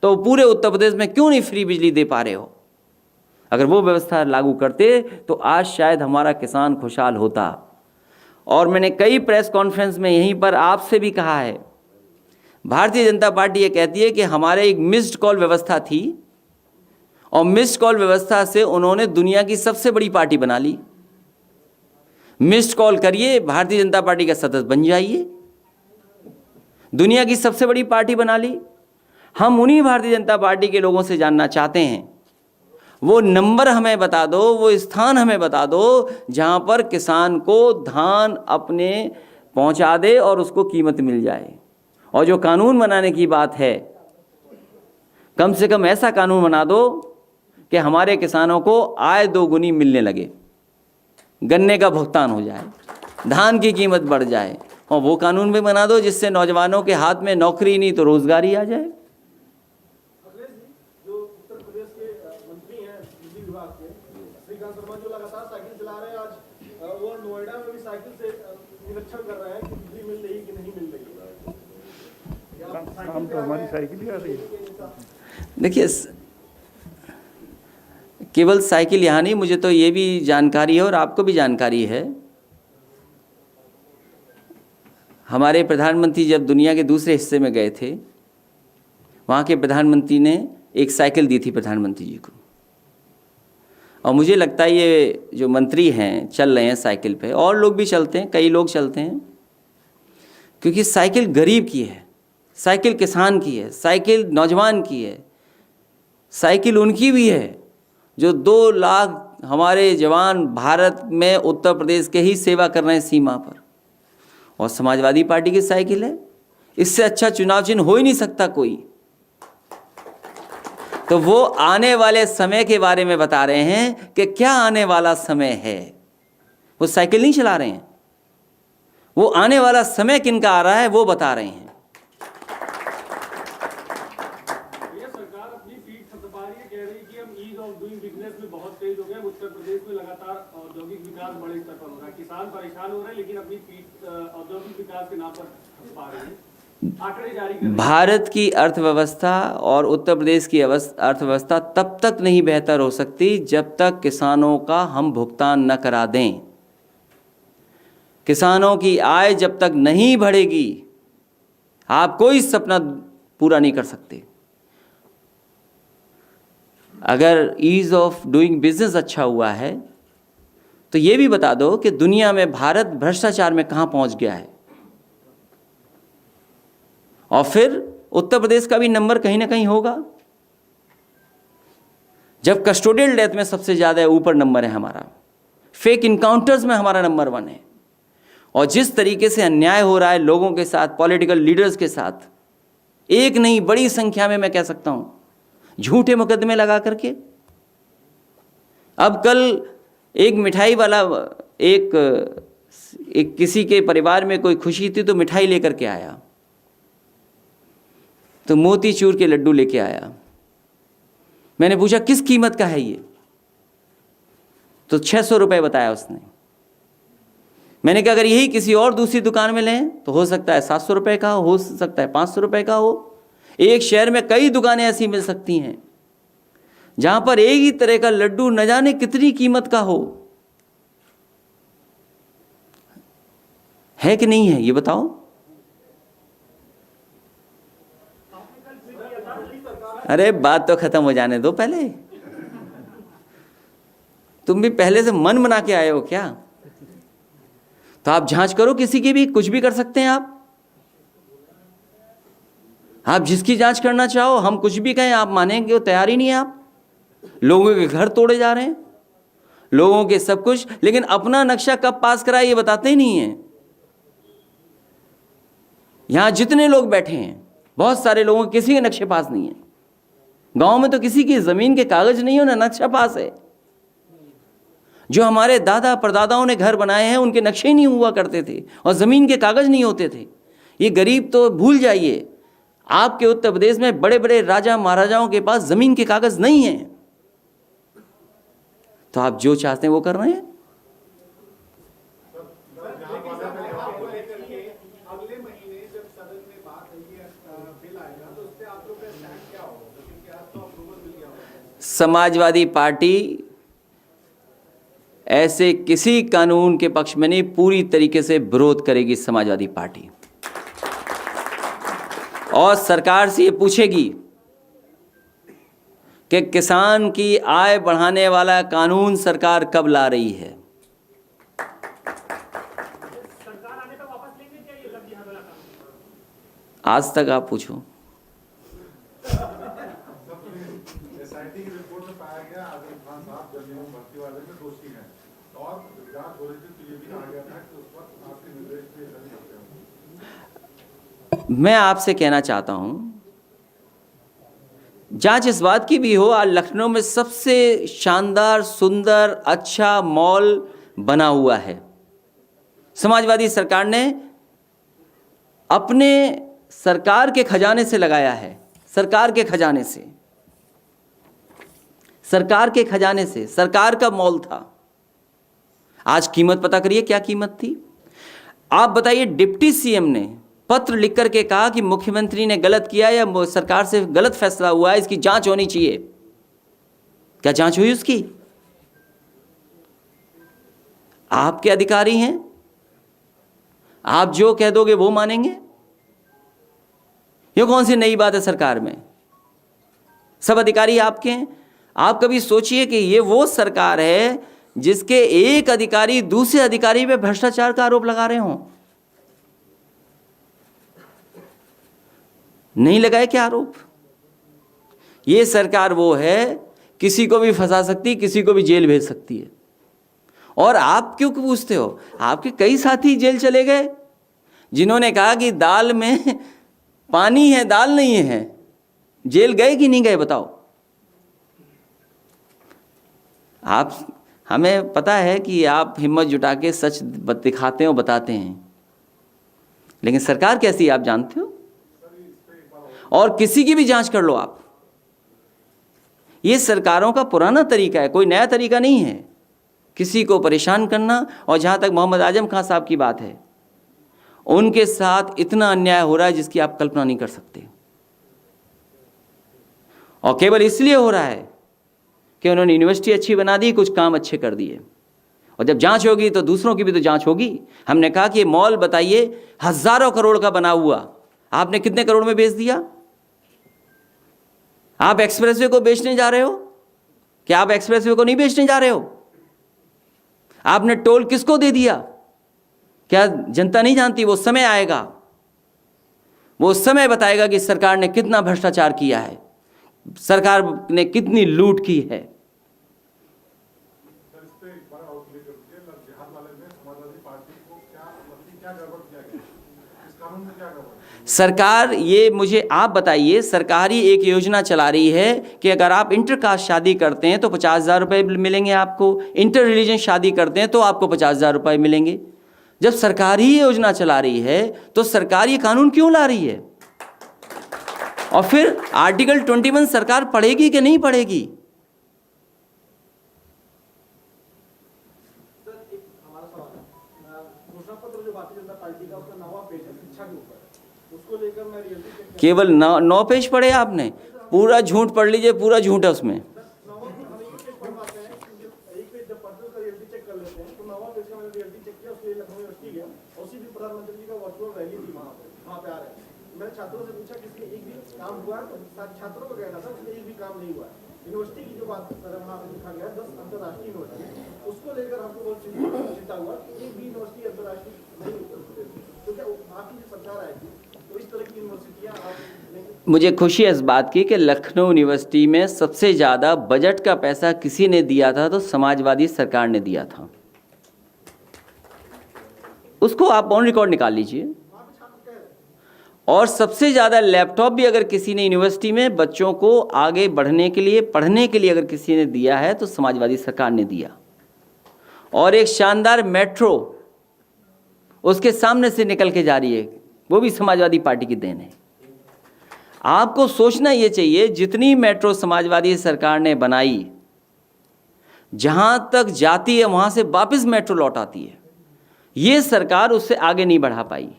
तो पूरे उत्तर प्रदेश में क्यों नहीं फ्री बिजली दे पा रहे हो? अगर वो व्यवस्था लागू करते तो आज शायद हमारा किसान खुशहाल होता। और मैंने कई प्रेस कॉन्फ्रेंस में यहीं पर आपसे भी कहा है, भारतीय जनता पार्टी ये कहती है कि हमारे एक मिस्ड कॉल व्यवस्था थी, और मिस्ड कॉल व्यवस्था से उन्होंने दुनिया की सबसे बड़ी पार्टी बना ली। मिस्ड कॉल करिए, भारतीय जनता पार्टी का सदस्य बन जाइए, दुनिया की सबसे बड़ी पार्टी बना ली। हम उन्हीं भारतीय जनता पार्टी के लोगों से जानना चाहते हैं, वो नंबर हमें बता दो, वो स्थान हमें बता दो जहां पर किसान को धान अपने पहुंचा दे और उसको कीमत मिल जाए। और जो कानून बनाने की बात है, कम से कम ऐसा कानून बना दो कि हमारे किसानों को आय दोगुनी मिलने लगे, गन्ने का भुगतान हो जाए, धान की कीमत बढ़ जाए। और वो कानून भी बना दो जिससे नौजवानों के हाथ में नौकरी नहीं तो रोजगारी आ जाए। जो उत्तर प्रदेश के मंत्री हैं बिजली विभाग के, श्रीकांत शर्मा, जो लगातार साइकिल चला रहे हैं, आज वो नोएडा में भी साइकिल से निरीक्षण कर रहे हैं कि बिजली मिल रही कि नहीं मिल रही। काम तो हमारी साइकिल ही आ रही है। देखिए, केवल साइकिल यहाँ नहीं, मुझे तो ये भी जानकारी है और आपको भी जानकारी है, हमारे प्रधानमंत्री जब दुनिया के दूसरे हिस्से में गए थे, वहाँ के प्रधानमंत्री ने एक साइकिल दी थी प्रधानमंत्री जी को। और मुझे लगता है ये जो मंत्री हैं चल रहे हैं साइकिल पे, और लोग भी चलते हैं, कई लोग चलते हैं, क्योंकि साइकिल गरीब की है, साइकिल किसान की है, साइकिल नौजवान की है, साइकिल उनकी भी है जो 2 लाख हमारे जवान भारत में उत्तर प्रदेश के ही सेवा कर रहे हैं सीमा पर। और समाजवादी पार्टी की साइकिल है, इससे अच्छा चुनाव चिन्ह हो ही नहीं सकता कोई। तो वो आने वाले समय के बारे में बता रहे हैं कि क्या आने वाला समय है, वो साइकिल नहीं चला रहे हैं, वो आने वाला समय किनका आ रहा है वो बता रहे हैं। सरकार अपनी पीठ थपथपा रही है, कह रही है कि हम ईज ऑफ डूइंग बिजनेस में बहुत तेज हो गए। उत्तर प्रदेश में लगातार औद्योगिक विकास बड़े स्तर पर हो रहा है, किसान परेशान हो रहे हैं, लेकिन अपनी पीठ औद्योगिक विकास के नाम पर थपथपा रही है, आंकड़े जारी कर रही है। भारत की अर्थव्यवस्था और उत्तर प्रदेश की अर्थव्यवस्था तब तक नहीं बेहतर हो सकती जब तक किसानों का हम भुगतान न करा दें। किसानों की आय जब तक नहीं बढ़ेगी, आप कोई सपना पूरा नहीं कर सकते। अगर ईज ऑफ डूइंग बिजनेस अच्छा हुआ है तो ये भी बता दो कि दुनिया में भारत भ्रष्टाचार में कहाँ पहुंच गया है, और फिर उत्तर प्रदेश का भी नंबर कहीं ना कहीं होगा। जब कस्टोडियल डेथ में सबसे ज़्यादा ऊपर नंबर है हमारा, फेक इनकाउंटर्स में हमारा नंबर 1 है, और जिस तरीके से अन्याय हो रहा है लोगों के साथ, पॉलिटिकल लीडर्स के साथ, एक नहीं बड़ी संख्या में मैं कह सकता हूं, झूठे मुकदमे लगा करके। अब कल एक मिठाई वाला एक किसी के परिवार में कोई खुशी थी तो मिठाई लेकर के आया, तो मोतीचूर के लड्डू लेके आया। मैंने पूछा किस कीमत का है ये, तो 600 रुपये बताया उसने। मैंने कहा अगर यही किसी और दूसरी दुकान में लें तो हो सकता है 700 रुपये का हो सकता है 500 रुपये का हो। एक शहर में कई दुकानें ऐसी मिल सकती हैं जहां पर एक ही तरह का लड्डू न जाने कितनी कीमत का हो। है कि नहीं है ये बताओ। अरे बात तो खत्म हो जाने दो पहले। तुम भी पहले से मन बना के आए हो क्या? तो आप जांच करो, किसी की भी कुछ भी कर सकते हैं आप जिसकी जांच करना चाहो। हम कुछ भी कहें आप मानेंगे वो तैयार ही नहीं है। आप लोगों के घर तोड़े जा रहे हैं, लोगों के सब कुछ, लेकिन अपना नक्शा कब पास करा ये बताते ही नहीं है। यहां जितने लोग बैठे हैं बहुत सारे लोगों के किसी के नक्शे पास नहीं है। गांव में तो किसी की जमीन के कागज नहीं हो ना नक्शा पास है। जो हमारे दादा परदादाओं ने घर बनाए हैं उनके नक्शे ही नहीं हुआ करते थे और जमीन के कागज नहीं होते थे। ये गरीब तो भूल जाइए, आपके उत्तर प्रदेश में बड़े बड़े राजा महाराजाओं के पास जमीन के कागज नहीं है। तो आप जो चाहते हैं वो कर रहे हैं। समाजवादी पार्टी ऐसे किसी कानून के पक्ष में नहीं, पूरी तरीके से विरोध करेगी समाजवादी पार्टी। और सरकार से ये पूछेगी कि किसान की आय बढ़ाने वाला कानून सरकार कब ला रही है। आज तक आप पूछो। मैं आपसे कहना चाहता हूं, जांच इस बात की भी हो, आज लखनऊ में सबसे शानदार, सुंदर, अच्छा मॉल बना हुआ है। समाजवादी सरकार ने अपने सरकार के खजाने से लगाया है, सरकार के खजाने से, सरकार के खजाने से, सरकार का मॉल था। आज कीमत पता करिए क्या कीमत थी। आप बताइए, डिप्टी सीएम ने पत्र लिख करके कहा कि मुख्यमंत्री ने गलत किया या सरकार से गलत फैसला हुआ है, इसकी जांच होनी चाहिए। क्या जांच हुई उसकी? आपके अधिकारी हैं, आप जो कह दोगे वो मानेंगे? ये कौन सी नई बात है सरकार में? सब अधिकारी आपके हैं। आप कभी सोचिए कि ये वो सरकार है जिसके एक अधिकारी दूसरे अधिकारी पे भ्रष्टाचार का आरोप लगा रहे हों। नहीं लगाए क्या आरोप? ये सरकार वो है, किसी को भी फंसा सकती, किसी को भी जेल भेज सकती है। और आप क्यों पूछते हो? आपके कई साथी जेल चले गए जिन्होंने कहा कि दाल में पानी है, दाल नहीं है। जेल गए कि नहीं गए बताओ? आप, हमें पता है कि आप हिम्मत जुटा के सच दिखाते हो, बताते हैं, लेकिन सरकार कैसी है आप जानते हो। और किसी की भी जांच कर लो आप। ये सरकारों का पुराना तरीका है, कोई नया तरीका नहीं है किसी को परेशान करना। और जहां तक मोहम्मद आजम खान साहब की बात है, उनके साथ इतना अन्याय हो रहा है जिसकी आप कल्पना नहीं कर सकते। और केवल इसलिए हो रहा है कि उन्होंने यूनिवर्सिटी अच्छी बना दी, कुछ काम अच्छे कर दिए। और जब जांच होगी तो दूसरों की भी तो जांच होगी। हमने कहा कि मॉल बताइए, हजारों करोड़ का बना हुआ, आपने कितने करोड़ में बेच दिया? आप एक्सप्रेसवे को बेचने जा रहे हो? क्या आप एक्सप्रेसवे को नहीं बेचने जा रहे हो? आपने टोल किसको दे दिया? क्या जनता नहीं जानती? वो समय आएगा, वो समय बताएगा कि सरकार ने कितना भ्रष्टाचार किया है, सरकार ने कितनी लूट की है। सरकार, ये मुझे आप बताइए, सरकारी एक योजना चला रही है कि अगर आप इंटरकास्ट शादी करते हैं तो 50,000 रुपये मिलेंगे आपको, इंटर रिलीजन शादी करते हैं तो आपको 50,000 रुपये मिलेंगे। जब सरकार ही योजना चला रही है तो सरकार ये कानून क्यों ला रही है? और फिर आर्टिकल 21 सरकार पढ़ेगी कि नहीं पढ़ेगी? केवल 9 पेज पढ़े आपने? पूरा झूठ पढ़ लीजिए, पूरा झूठ है उसमें। मैंने छात्रों से पूछा किसी एक भी काम हुआ, तो छात्रों को कहना था उसमें एक भी काम नहीं हुआ। यूनिवर्सिटी की जो बात वहाँ पे लिखा गया 10 अंतर्राष्ट्रीय यूनिवर्सिटी, उसको लेकर हमको बहुत चिंता हुआ कि एक भी यूनिवर्सिटी अंतर्राष्ट्रीय नहीं होती। तो क्या आपकी जो सरकार आएगी तो इस तरह की यूनिवर्सिटियाँ आप? मुझे खुशी है इस बात की कि लखनऊ यूनिवर्सिटी में सबसे ज़्यादा बजट का पैसा किसी ने दिया था तो समाजवादी सरकार ने दिया था। उसको आप ऑन रिकॉर्ड निकाल लीजिए। और सबसे ज़्यादा लैपटॉप भी अगर किसी ने यूनिवर्सिटी में बच्चों को आगे बढ़ने के लिए, पढ़ने के लिए अगर किसी ने दिया है तो समाजवादी सरकार ने दिया। और एक शानदार मेट्रो उसके सामने से निकल के जा रही है, वो भी समाजवादी पार्टी की देन है। आपको सोचना ये चाहिए, जितनी मेट्रो समाजवादी सरकार ने बनाई, जहां तक जाती है वहां से वापस मेट्रो लौट आती है। ये सरकार उससे आगे नहीं बढ़ा पाई।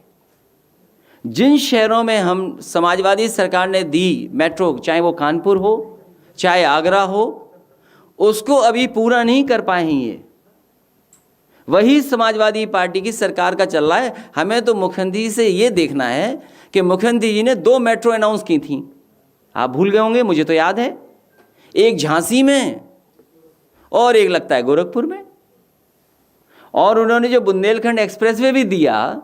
जिन शहरों में हम समाजवादी सरकार ने दी मेट्रो, चाहे वो कानपुर हो चाहे आगरा हो, उसको अभी पूरा नहीं कर पाए हैं। ये वही समाजवादी पार्टी की सरकार का चल रहा है। हमें तो मुख्यमंत्री से ये देखना है कि मुख्यमंत्री जी ने 2 मेट्रो अनाउंस की थी, आप भूल गए होंगे, मुझे तो याद है, एक झांसी में और एक लगता है गोरखपुर में। और उन्होंने जो बुंदेलखंड एक्सप्रेसवे भी दिया,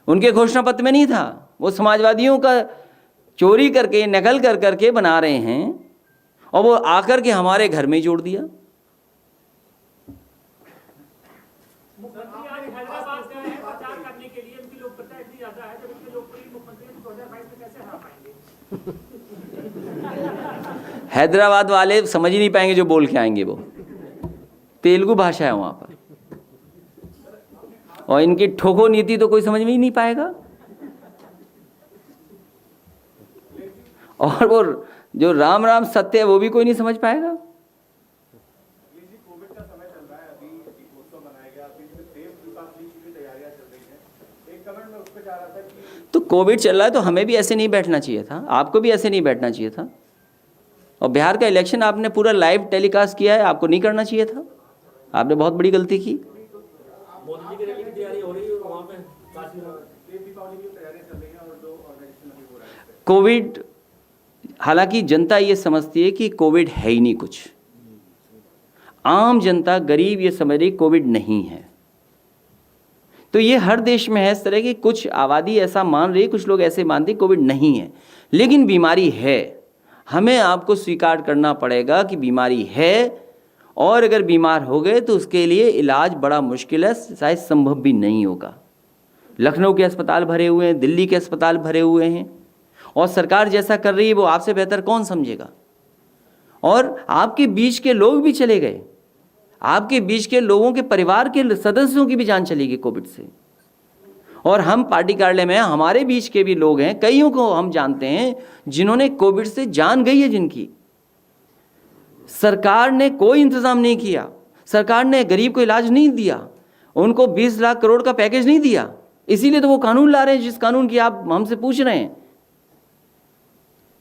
उनके घोषणा पत्र में नहीं था। वो समाजवादियों का चोरी करके, नकल कर करके बना रहे हैं और वो आकर के हमारे घर में जोड़ दिया। हैदराबाद वाले समझ ही नहीं पाएंगे जो बोल के आएंगे, वो तेलुगु भाषा है वहाँ पर, और इनकी ठोको नीति तो कोई समझ में ही नहीं पाएगा। और वो जो राम राम सत्य है वो भी कोई नहीं समझ पाएगा। तो कोविड चल रहा है तो हमें भी ऐसे नहीं बैठना चाहिए था, आपको भी ऐसे नहीं बैठना चाहिए था। और बिहार का इलेक्शन आपने पूरा लाइव टेलीकास्ट किया है, आपको नहीं करना चाहिए था, आपने बहुत बड़ी गलती की। कोविड, हालांकि जनता ये समझती है कि कोविड है ही नहीं कुछ, आम जनता गरीब ये समझ रही कोविड नहीं है। तो ये हर देश में है इस तरह की, कुछ आबादी ऐसा मान रही है, कुछ लोग ऐसे मानते हैं कोविड नहीं है, लेकिन बीमारी है। हमें आपको स्वीकार करना पड़ेगा कि बीमारी है, और अगर बीमार हो गए तो उसके लिए इलाज बड़ा मुश्किल है, शायद संभव भी नहीं होगा। लखनऊ के अस्पताल भरे हुए हैं, दिल्ली के अस्पताल भरे हुए हैं, और सरकार जैसा कर रही है वो आपसे बेहतर कौन समझेगा। और आपके बीच के लोग भी चले गए, आपके बीच के लोगों के परिवार के सदस्यों की भी जान चली गई कोविड से। और हम पार्टी कार्यालय में हमारे बीच के भी लोग हैं, कईयों को हम जानते हैं जिन्होंने कोविड से जान गई है जिनकी। सरकार ने कोई इंतजाम नहीं किया, सरकार ने गरीब को इलाज नहीं दिया, उनको 20 लाख करोड़ का पैकेज नहीं दिया, इसीलिए तो वो कानून ला रहे हैं जिस कानून की आप हमसे पूछ रहे हैं,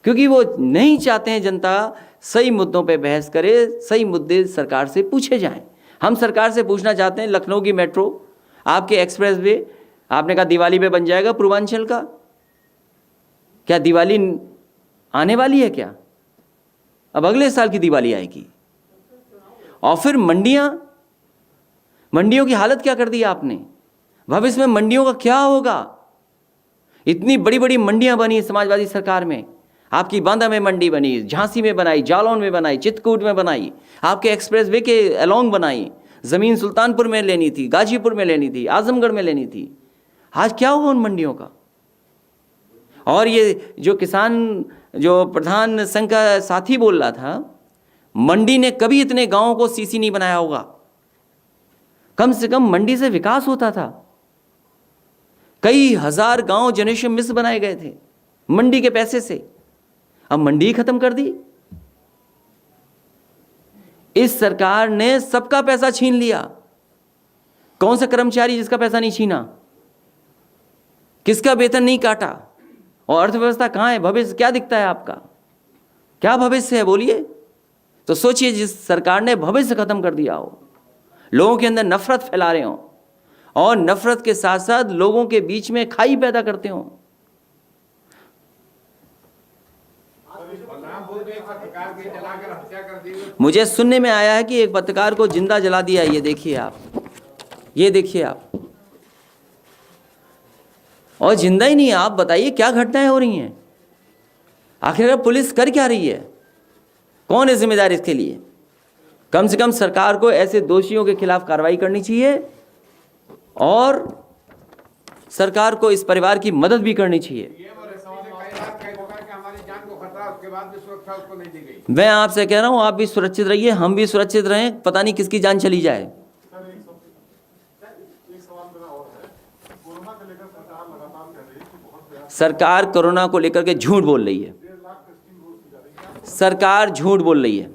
क्योंकि वो नहीं चाहते हैं जनता सही मुद्दों पे बहस करे, सही मुद्दे सरकार से पूछे जाएं। हम सरकार से पूछना चाहते हैं, लखनऊ की मेट्रो, आपके एक्सप्रेस वे, आपने कहा दिवाली पे बन जाएगा पूर्वांचल का, क्या दिवाली आने वाली है क्या? अब अगले साल की दिवाली आएगी। और फिर मंडियों की हालत क्या कर दी आपने? भविष्य में मंडियों का क्या होगा? इतनी बड़ी बड़ी मंडियां बनी समाजवादी सरकार में, आपकी बांदा में मंडी बनी, झांसी में बनाई, जालौन में बनाई, चित्रकूट में बनाई, आपके एक्सप्रेस वे के अलोंग बनाई, ज़मीन सुल्तानपुर में लेनी थी, गाजीपुर में लेनी थी, आजमगढ़ में लेनी थी। आज क्या हुआ उन मंडियों का? और ये जो किसान, जो प्रधान संघ का साथी बोल रहा था, मंडी ने कभी इतने गांवों को सीसी नहीं बनाया होगा। कम से कम मंडी से विकास होता था, कई हजार गांव जनरेशन मिस बनाए गए थे मंडी के पैसे से। अब मंडी खत्म कर दी। इस सरकार ने सबका पैसा छीन लिया। कौन सा कर्मचारी जिसका पैसा नहीं छीना? किसका वेतन नहीं काटा? और अर्थव्यवस्था कहां है? भविष्य क्या दिखता है आपका? क्या भविष्य है बोलिए? तो सोचिए, जिस सरकार ने भविष्य खत्म कर दिया हो, लोगों के अंदर नफरत फैला रहे हो, और नफरत के साथ साथ लोगों के बीच में खाई पैदा करते हो। मुझे सुनने में आया है कि एक पत्रकार को जिंदा जला दिया। ये देखिए आप, ये देखिए आप। और जिंदा ही नहीं, आप बताइए क्या घटनाएं हो रही हैं? आखिरकार पुलिस कर क्या रही है? कौन है जिम्मेदार इसके लिए? कम से कम सरकार को ऐसे दोषियों के खिलाफ कार्रवाई करनी चाहिए, और सरकार को इस परिवार की मदद भी करनी चाहिए। मैं आपसे कह रहा हूं, आप भी सुरक्षित रहिए, हम भी सुरक्षित रहें, पता नहीं किसकी जान चली जाए। सरकार कोरोना को लेकर के झूठ बोल रही है। सरकार झूठ बोल रही है,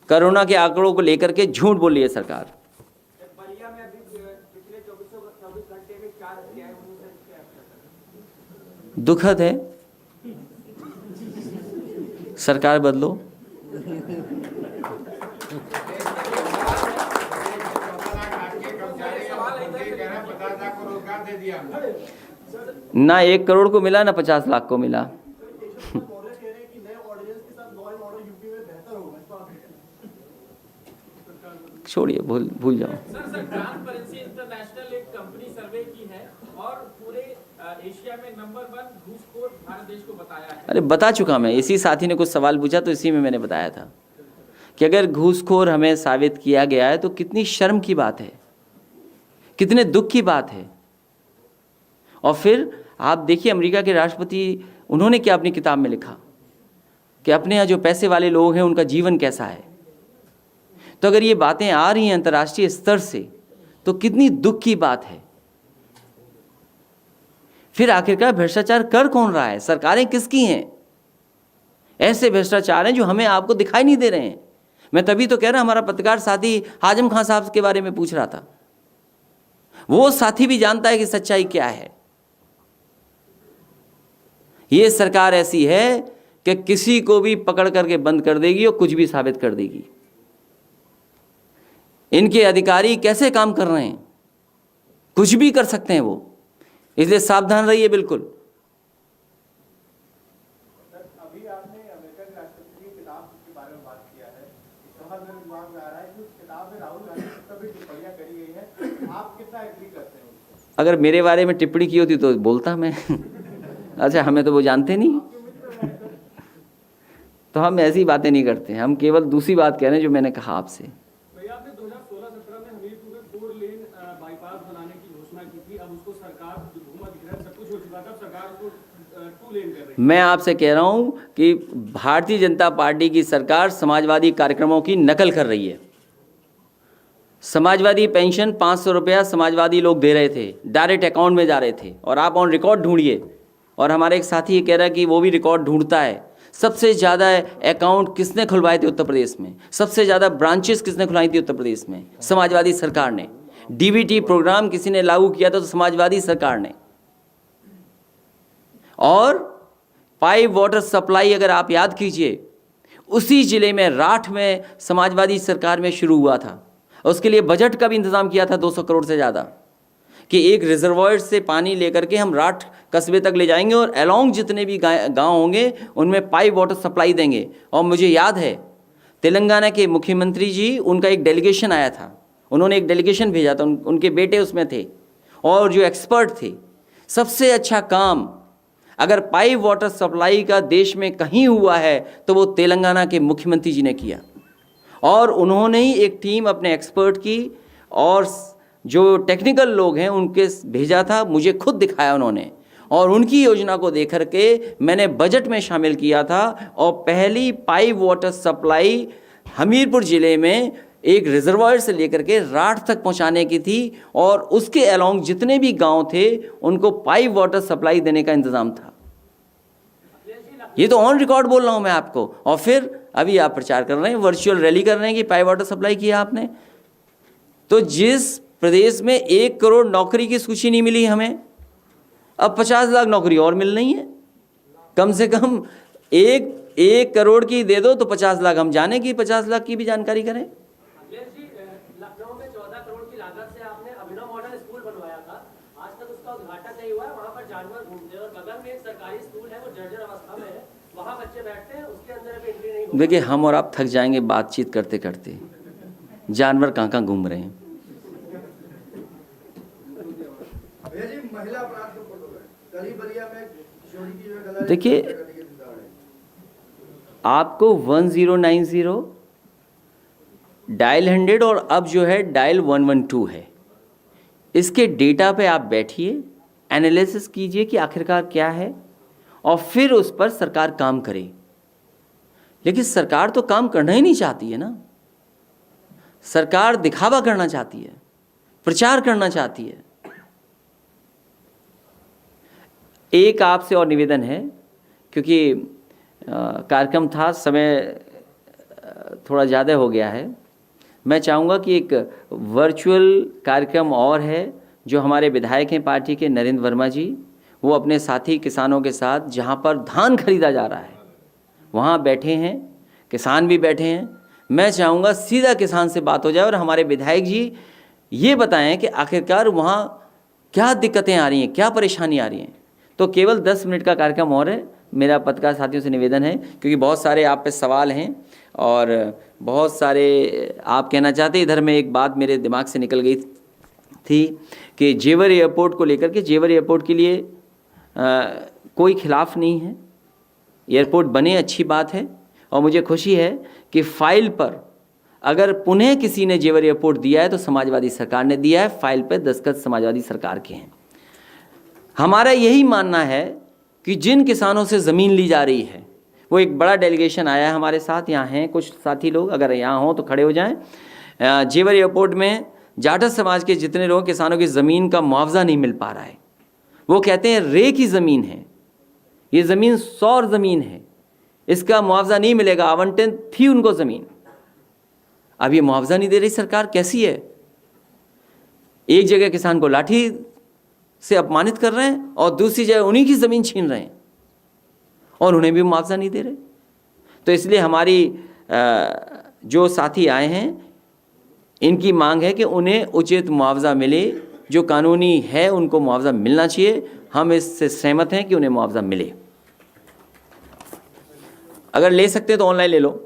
कोरोना के आंकड़ों को लेकर के झूठ बोल रही है सरकार। दुखद है, सरकार बदलो। ना 1 करोड़ को मिला, ना 50 लाख को मिला। छोड़िए, भूल जाओ। ट्रांसपेरेंसी इंटरनेशनल एक कंपनी सर्वे की है और पूरे एशिया में नंबर 1 घूसखोर भारत देश को बताया है। अरे बता चुका मैं, इसी साथी ने कुछ सवाल पूछा तो इसी में मैंने बताया था कि अगर घूसखोर हमें साबित किया गया है तो कितनी शर्म की बात है, कितने दुख की बात है। और फिर आप देखिए, अमेरिका के राष्ट्रपति उन्होंने क्या अपनी किताब में लिखा कि अपने यहाँ जो पैसे वाले लोग हैं उनका जीवन कैसा है। तो अगर ये बातें आ रही हैं अंतर्राष्ट्रीय स्तर से तो कितनी दुख की बात है। फिर आखिरकार भ्रष्टाचार कर कौन रहा है? सरकारें किसकी हैं? ऐसे भ्रष्टाचार हैं जो हमें आपको दिखाई नहीं दे रहे हैं। मैं तभी तो कह रहा, हमारा पत्रकार साथी हाजिम खान साहब के बारे में पूछ रहा था, वो साथी भी जानता है कि सच्चाई क्या है। ये सरकार ऐसी है कि किसी को भी पकड़ करके बंद कर देगी और कुछ भी साबित कर देगी। इनके अधिकारी कैसे काम कर रहे हैं, कुछ भी कर सकते हैं वो, इसलिए सावधान रहिए बिल्कुल। अभी आपने अमेरिकन राष्ट्रपति की किताब के बारे में बात किया है। सवाल मेरे दिमाग में आ रहा है कि उस किताब में राहुल गांधी की सभी टिप्पणियां करी गई है, आप कितना एग्री करते हैं उससे? अगर मेरे बारे में टिप्पणी की होती तो बोलता मैं अच्छा, हमें तो वो जानते नहीं तो हम ऐसी बातें नहीं करते, हम केवल दूसरी बात कह रहे हैं जो मैंने कहा आपसे। भैया आपने 2016-17 में हमीरपुर में 4 लेन बाईपास बनाने की घोषणा की थी, अब उसको सरकार जो बहुमत दिख रहा है, सब कुछ हो चुका था, सरकार उसको 2 लेन कर रही है। मैं आपसे कह रहा हूं कि भारतीय जनता पार्टी की सरकार समाजवादी कार्यक्रमों की नकल कर रही है। समाजवादी पेंशन 500 रुपया समाजवादी लोग दे रहे थे, डायरेक्ट अकाउंट में जा रहे थे, और आप ऑन रिकॉर्ड ढूंढिए। और हमारे एक साथी ये कह रहा है कि वो भी रिकॉर्ड ढूंढता है। सबसे ज़्यादा अकाउंट किसने खुलवाए थे उत्तर प्रदेश में? सबसे ज़्यादा ब्रांचेस किसने खुलवाई थी उत्तर प्रदेश में? समाजवादी सरकार ने। डीबीटी प्रोग्राम किसी ने लागू किया था तो समाजवादी सरकार ने। और पाइप वाटर सप्लाई अगर आप याद कीजिए, उसी ज़िले में राठ में समाजवादी सरकार में शुरू हुआ था। उसके लिए बजट का भी इंतज़ाम किया था 200 करोड़ से ज़्यादा, कि एक रिजर्वॉयर से पानी लेकर के हम राठ कस्बे तक ले जाएंगे और अलोंग जितने भी गांव होंगे उनमें पाइप वाटर सप्लाई देंगे। और मुझे याद है तेलंगाना के मुख्यमंत्री जी, उनका एक डेलीगेशन आया था, उन्होंने एक डेलीगेशन भेजा था, उनके बेटे उसमें थे और जो एक्सपर्ट थे। सबसे अच्छा काम अगर पाइप वाटर सप्लाई का देश में कहीं हुआ है तो वो तेलंगाना के मुख्यमंत्री जी ने किया। और उन्होंने ही एक टीम अपने एक्सपर्ट की और जो टेक्निकल लोग हैं उनके भेजा था, मुझे खुद दिखाया उन्होंने, और उनकी योजना को देख करके मैंने बजट में शामिल किया था। और पहली पाइप वाटर सप्लाई हमीरपुर ज़िले में एक रिजर्वायर से लेकर के राठ तक पहुंचाने की थी, और उसके अलोंग जितने भी गांव थे उनको पाइप वाटर सप्लाई देने का इंतज़ाम था। ये तो ऑन रिकॉर्ड बोल रहा हूं मैं आपको। और फिर अभी आप प्रचार कर रहे हैं, वर्चुअल रैली कर रहे हैं कि पाइप वाटर सप्लाई किया आपने। तो जिस प्रदेश में 1 करोड़ नौकरी की सूची नहीं मिली हमें, अब 50 लाख नौकरी और मिल रही है। कम से कम एक करोड़ की दे दो तो 50 लाख, हम जाने की 50 लाख की भी जानकारी करें। लखनऊ में 14 करोड़ की लागत से आपने अभिनव मॉडल स्कूल बनवाया था, आज तक उसका उद्घाटन नहीं हुआ है। वहाँ पर जानवर घूमते हैं और बगल में एक सरकारी स्कूल है, वो जर्जर अवस्था में है, वहाँ बच्चे बैठते हैं, उसके अंदर अभी एंट्री नहीं होती। देखिए, हम और आप थक जाएंगे बातचीत करते करते, जानवर कहाँ कहाँ घूम रहे हैं। देखिए, आपको 1090 डायल 100 और अब जो है डायल 112 है, इसके डेटा पे आप बैठिए, एनालिसिस कीजिए कि आखिरकार क्या है, और फिर उस पर सरकार काम करे। लेकिन सरकार तो काम करना ही नहीं चाहती है ना। सरकार दिखावा करना चाहती है, प्रचार करना चाहती है। एक आपसे और निवेदन है, क्योंकि कार्यक्रम था, समय थोड़ा ज़्यादा हो गया है। मैं चाहूँगा कि एक वर्चुअल कार्यक्रम और है जो हमारे विधायक हैं पार्टी के नरेंद्र वर्मा जी, वो अपने साथी किसानों के साथ जहाँ पर धान खरीदा जा रहा है वहाँ बैठे हैं, किसान भी बैठे हैं। मैं चाहूँगा सीधा किसान से बात हो जाए और हमारे विधायक जी ये बताएं कि आखिरकार वहाँ क्या दिक्कतें आ रही हैं, क्या परेशानी आ रही हैं। तो केवल 10 मिनट का कार्यक्रम और है। मेरा पत्रकार साथियों से निवेदन है, क्योंकि बहुत सारे आप पे सवाल हैं और बहुत सारे आप कहना चाहते। इधर में एक बात मेरे दिमाग से निकल गई थी कि जेवर एयरपोर्ट को लेकर के, जेवर एयरपोर्ट के लिए कोई खिलाफ नहीं है, एयरपोर्ट बने अच्छी बात है। और मुझे खुशी है कि फाइल पर अगर पुनः किसी ने जेवर एयरपोर्ट दिया है तो समाजवादी सरकार ने दिया है, फाइल पर दस्तखत समाजवादी सरकार के हैं। हमारा यही मानना है कि जिन किसानों से ज़मीन ली जा रही है, वो एक बड़ा डेलीगेशन आया है हमारे साथ, यहाँ हैं कुछ साथी लोग, अगर यहाँ हों तो खड़े हो जाएं। जेवर एयरपोर्ट में जाटव समाज के जितने लोग किसानों की ज़मीन का मुआवजा नहीं मिल पा रहा है, वो कहते हैं रे की ज़मीन है, ये ज़मीन सौर ज़मीन है, इसका मुआवजा नहीं मिलेगा। आवंटन थी उनको ज़मीन, अब ये मुआवजा नहीं दे रही सरकार, कैसी है। एक जगह किसान को लाठी से अपमानित कर रहे हैं और दूसरी जगह उन्हीं की ज़मीन छीन रहे हैं और उन्हें भी मुआवजा नहीं दे रहे। तो इसलिए हमारी जो साथी आए हैं, इनकी मांग है कि उन्हें उचित मुआवजा मिले, जो कानूनी है उनको मुआवजा मिलना चाहिए। हम इससे सहमत हैं कि उन्हें मुआवजा मिले। अगर ले सकते हैं तो ऑनलाइन ले लो।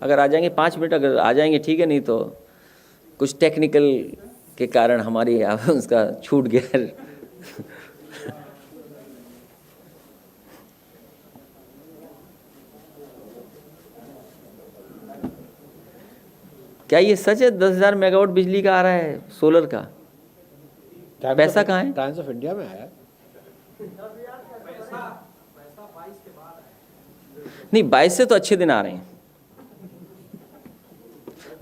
अगर आ जाएंगे 5 मिनट, अगर आ जाएंगे ठीक है, नहीं तो कुछ टेक्निकल के कारण हमारी उसका छूट गया। क्या ये सच है 10,000 मेगावाट बिजली का आ रहा है सोलर का? पैसा कहाँ है? टाइम्स ऑफ इंडिया में आया। नहीं, 22 से तो अच्छे दिन आ रहे हैं।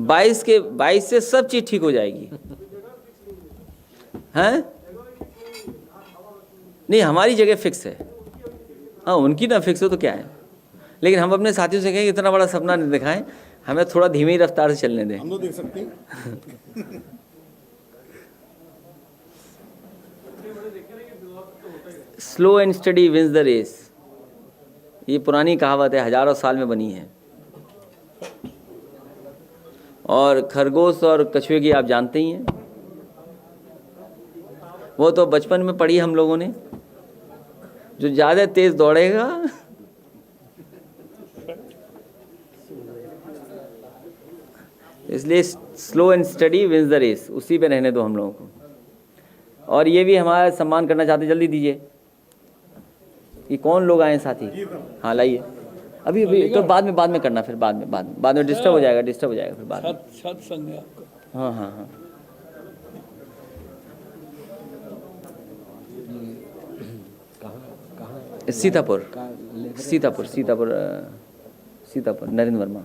22 से सब चीज ठीक हो जाएगी। हैं? नहीं, हमारी जगह फिक्स है। हाँ, उनकी ना फिक्स हो तो क्या है, लेकिन हम अपने साथियों से कहें इतना बड़ा सपना नहीं दिखाएं, हमें थोड़ा धीमी रफ्तार से चलने दें। हम लोग देख सकते हैं। Slow and steady wins the race, ये पुरानी कहावत है, हजारों साल में बनी है। और खरगोश और कछुए की आप जानते ही हैं, वो तो बचपन में पढ़ी हम लोगों ने, जो ज़्यादा तेज दौड़ेगा इसलिए slow and steady wins the race, उसी पे रहने दो हम लोगों को। और ये भी हमारा सम्मान करना चाहते, जल्दी दीजिए कि कौन लोग आए साथी। हाँ लाइए, अभी तो बाद में करना, फिर बाद में डिस्टर्ब हो जाएगा फिर बाद में। सत्संग है आपका। हाँ। सीतापुर नरेंद्र वर्मा।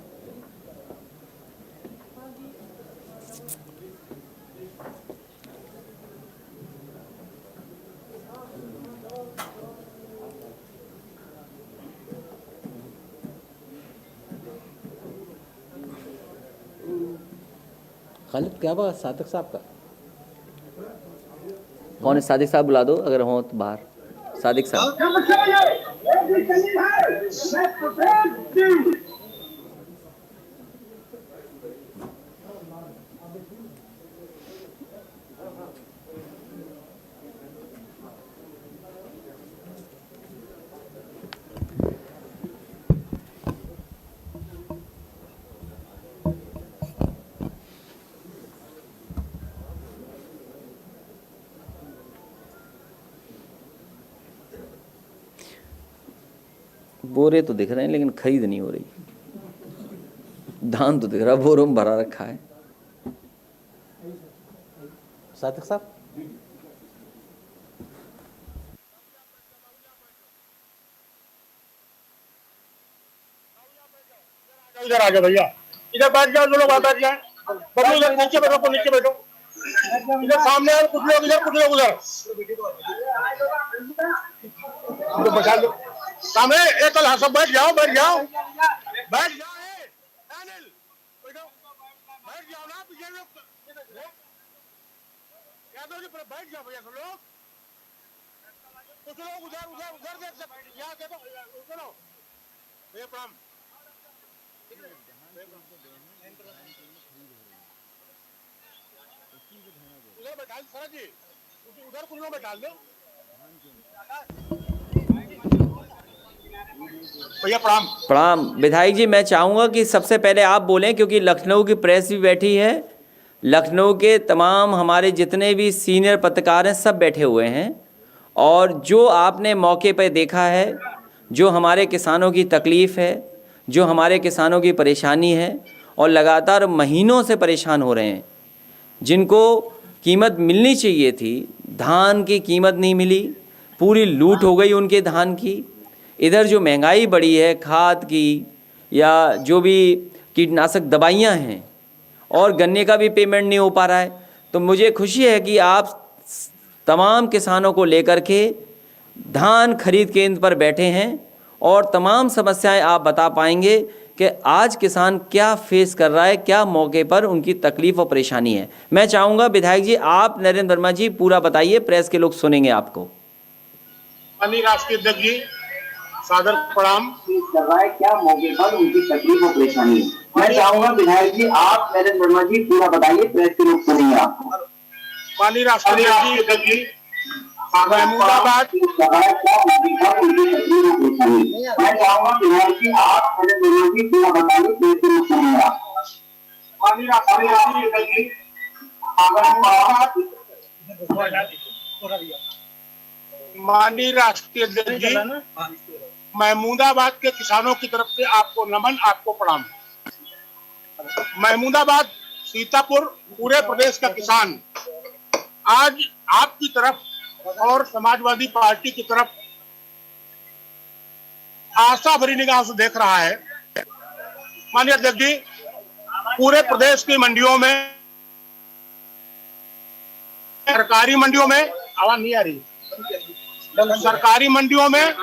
खालिद क्या बात, सादिक साहब का कौन है? सादिक साहब बुला दो, अगर हो तो बाहर। सादिक साहब। बोरे तो दिख रहे हैं लेकिन खरीद नहीं हो रही। धान तो दिख रहा है, बोरों में भरा रखा है। सादिक साहब इधर आ जाओ भैया, इधर बैठ जाओ, लोग बैठ जाए। इधर नीचे बैठो, इधर सामने आओ, कुछ लोग इधर उधर बचा लो सामने। एक सब बैठ जाओ ना, पीछे लोग बैठ जाओ भैया, सब लोग, कुछ लोग उधर देख सकते, यहाँ देखो भैया प्रणाम। उधर बैठा सर जी, उधर कुछ लोग बैठा दो भैया। प्रणाम विधायक जी, मैं चाहूँगा कि सबसे पहले आप बोलें, क्योंकि लखनऊ की प्रेस भी बैठी है, लखनऊ के तमाम हमारे जितने भी सीनियर पत्रकार हैं सब बैठे हुए हैं, और जो आपने मौके पर देखा है, जो हमारे किसानों की तकलीफ़ है, जो हमारे किसानों की परेशानी है और लगातार महीनों से परेशान हो रहे हैं, जिनको कीमत मिलनी चाहिए थी, धान की कीमत नहीं मिली, पूरी लूट हो गई उनके धान की। इधर जो महंगाई बढ़ी है खाद की या जो भी कीटनाशक दवाइयाँ हैं, और गन्ने का भी पेमेंट नहीं हो पा रहा है। तो मुझे खुशी है कि आप तमाम किसानों को लेकर के धान खरीद केंद्र पर बैठे हैं और तमाम समस्याएं आप बता पाएंगे कि आज किसान क्या फेस कर रहा है, क्या मौके पर उनकी तकलीफ और परेशानी है। मैं चाहूँगा विधायक जी, आप नरेंद्र वर्मा जी पूरा बताइए, प्रेस के लोग सुनेंगे आपको। माननीय राष्ट्रीय अध्यक्ष जी, सादर प्रणाम। कर रहा है, क्या मौके पर उनकी तकलीफ और परेशानी है। मैं चाहूंगा विधायक जी, आप नरेंद्र वर्मा जी पूरा बताइए, प्रेस के लोग सुनेंगे आपको। माननीय राष्ट्रीय अध्यक्ष जी, महमूदाबाद। मैं चाहूंगा विधायक जी, आप नरेंद्र वर्मा जी पूरा बताइए, प्रेस के लोग सुनेंगे आपको। माननीय राष्ट्रीय अध्यक्ष जी, माननीय राष्ट्रीय अध्यक्ष जी, महमूदाबाद के किसानों की तरफ से आपको नमन, आपको प्रणाम। महमूदाबाद, सीतापुर, पूरे प्रदेश का किसान आज आपकी तरफ और समाजवादी पार्टी की तरफ आशा भरी निगाह से देख रहा है। माननीय अध्यक्ष जी, पूरे प्रदेश की मंडियों में, सरकारी मंडियों में, आवाज नहीं आ रही, सरकारी मंडियों में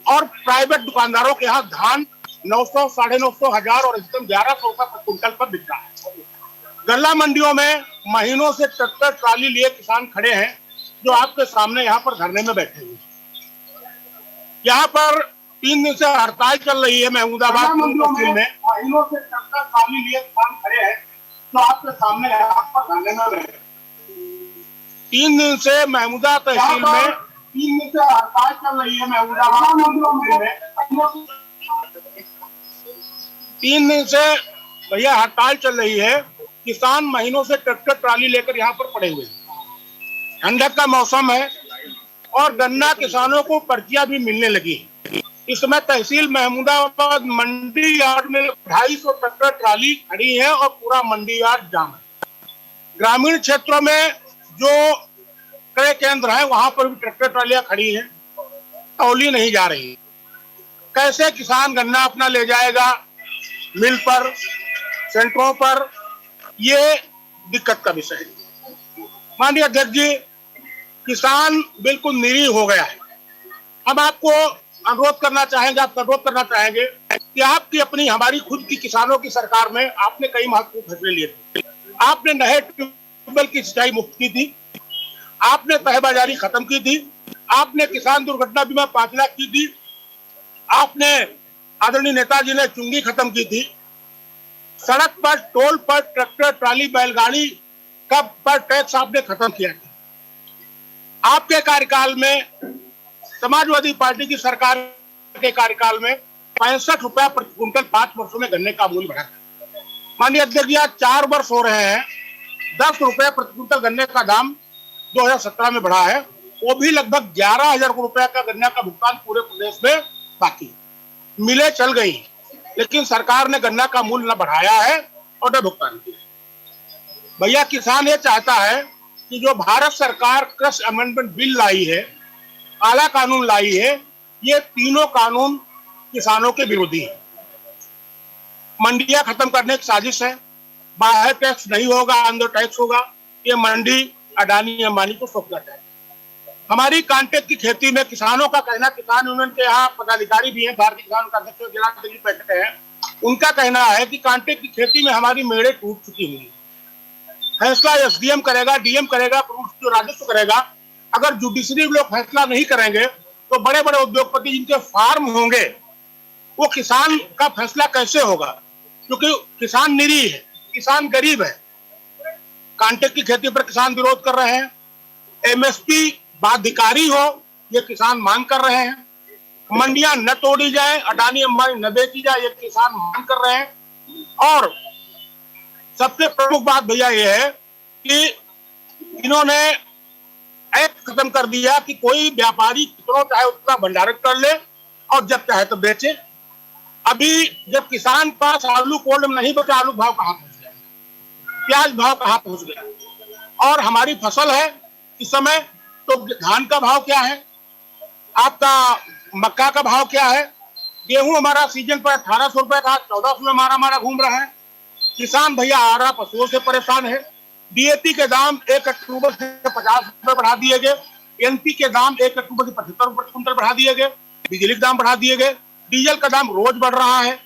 और प्राइवेट दुकानदारों के यहाँ धान 900, 950, 1000 और एकदम 1100 का क्विंटल पर बिक रहा है। गल्ला मंडियों में महीनों से ट्रैक्टर ट्राली लिए किसान खड़े हैं, जो आपके सामने यहाँ पर धरने में बैठे हुए। यहाँ पर 3 दिन से हड़ताल चल रही है महमूदाबाद तहसील में। महीनों से ट्रैक्टर ट्राली लिए किसान खड़े हैं, जो आपके सामने यहाँ पर धरने में बैठे। 3 दिन से महमूदा तहसील में 3 दिन से हड़ताल चल रही है महमूदाबाद में। 3 दिन से भैया हड़ताल चल रही है। किसान महीनों से ट्रैक्टर ट्राली लेकर यहाँ पर पड़े हुए हैं। ठंडक का मौसम है और गन्ना किसानों को पर्चियां भी मिलने लगी। इस समय तहसील महमूदाबाद मंडी यार्ड में 250 ट्रैक्टर ट्राली खड़ी है और पूरा मंडी यार्ड जाम है। ग्रामीण क्षेत्रों में जो क्रय केंद्र है, वहां पर भी ट्रैक्टर ट्रालियां खड़ी हैं, तौली नहीं जा रही। कैसे किसान गन्ना अपना ले जाएगा मिल पर, सेंटरों पर, ये दिक्कत का विषय है। माननीय अध्यक्ष जी, किसान बिल्कुल निरीह हो गया है। हम आपको अनुरोध करना चाहेंगे, आपका अनुरोध करना चाहेंगे कि आपकी अपनी, हमारी खुद की किसानों की सरकार में आपने कई महत्वपूर्ण फैसले लिए थे। आपने नहर ट्यूबवेल की सिंचाई मुक्त की थी, आपने तहबाजारी खत्म की थी, आपने किसान दुर्घटना बीमा 5 लाख की थी, आपने आदरणीय नेताजी ने चुंगी खत्म की थी। सड़क पर, टोल पर ट्रैक्टर ट्राली बैलगाड़ी का पर टैक्स आपने खत्म किया था। आपके कार्यकाल में, समाजवादी पार्टी की सरकार के कार्यकाल में 65 रुपया प्रति क्विंटल 5 वर्षों में गन्ने का मूल्य बढ़ा। माननीय अध्यक्ष जी, आज 4 वर्ष हो रहे हैं, 10 रुपया प्रति क्विंटल गन्ने का दाम 2017 में बढ़ा है। वो भी लगभग 11,000 रुपया का गन्ना का भुगतान पूरे प्रदेश में बाकी। मिले चल गई, लेकिन सरकार ने गन्ना का मूल्य न बढ़ाया है और न भुगतान किया। भैया, किसान ये चाहता है कि जो भारत सरकार कृषि अमेंडमेंट बिल लाई है, काला कानून लाई है, ये तीनों कानून किसानों के विरोधी है। मंडियां खत्म करने की साजिश है। बाहर टैक्स नहीं होगा, अंदर टैक्स होगा। ये मंडी अडानी अंबानी को सौंपना चाहिए। हमारी कांटेक्ट की खेती में किसानों का कहना, किसान यूनियन के यहाँ पदाधिकारी भी हैं, भारतीय किसान का अध्यक्ष जिला अध्यक्ष बैठे हैं, उनका कहना है कि कांटेक्ट की खेती में हमारी मेड़े टूट चुकी हुई है। फैसला एसडीएम करेगा, डीएम करेगा, जो राजस्व करेगा। अगर जुडिशरी लोग फैसला नहीं करेंगे तो बड़े बड़े उद्योगपति जिनके फार्म होंगे, वो किसान का फैसला कैसे होगा? क्योंकि किसान निरीह है, किसान गरीब है। कांटेक्ट की खेती पर किसान विरोध कर रहे हैं। एमएसपी बाध्यकारी हो, ये किसान मांग कर रहे हैं। मंडियां न तोड़ी जाए, अडानी अंबानी न बेची जाए, ये किसान मांग कर रहे हैं। और सबसे प्रमुख बात भैया ये है कि इन्होंने एक्ट खत्म कर दिया कि कोई व्यापारी कितना चाहे उतना भंडारण कर ले और जब चाहे तो बेचे। अभी जब किसान पास आलू कोल्ड में नहीं बचा, आलू भाव कहाँ पहुंच गया, प्याज भाव कहाँ पहुंच गया। और हमारी फसल है इस समय, तो धान का भाव क्या है, आपका मक्का का भाव क्या है, गेहूं हमारा सीजन पर 1800 रुपए था, 1400 में मारा घूम रहा है। किसान भैया आरा पशुओं से परेशान है। डीएपी के दाम 1 अक्टूबर से 50 रुपए बढ़ा दिए गए, एनपी के दाम 1 अक्टूबर से 75 रुपए कुंटल बढ़ा दिए गए, बिजली के दाम बढ़ा दिए गए, डीजल का दाम रोज बढ़ रहा है।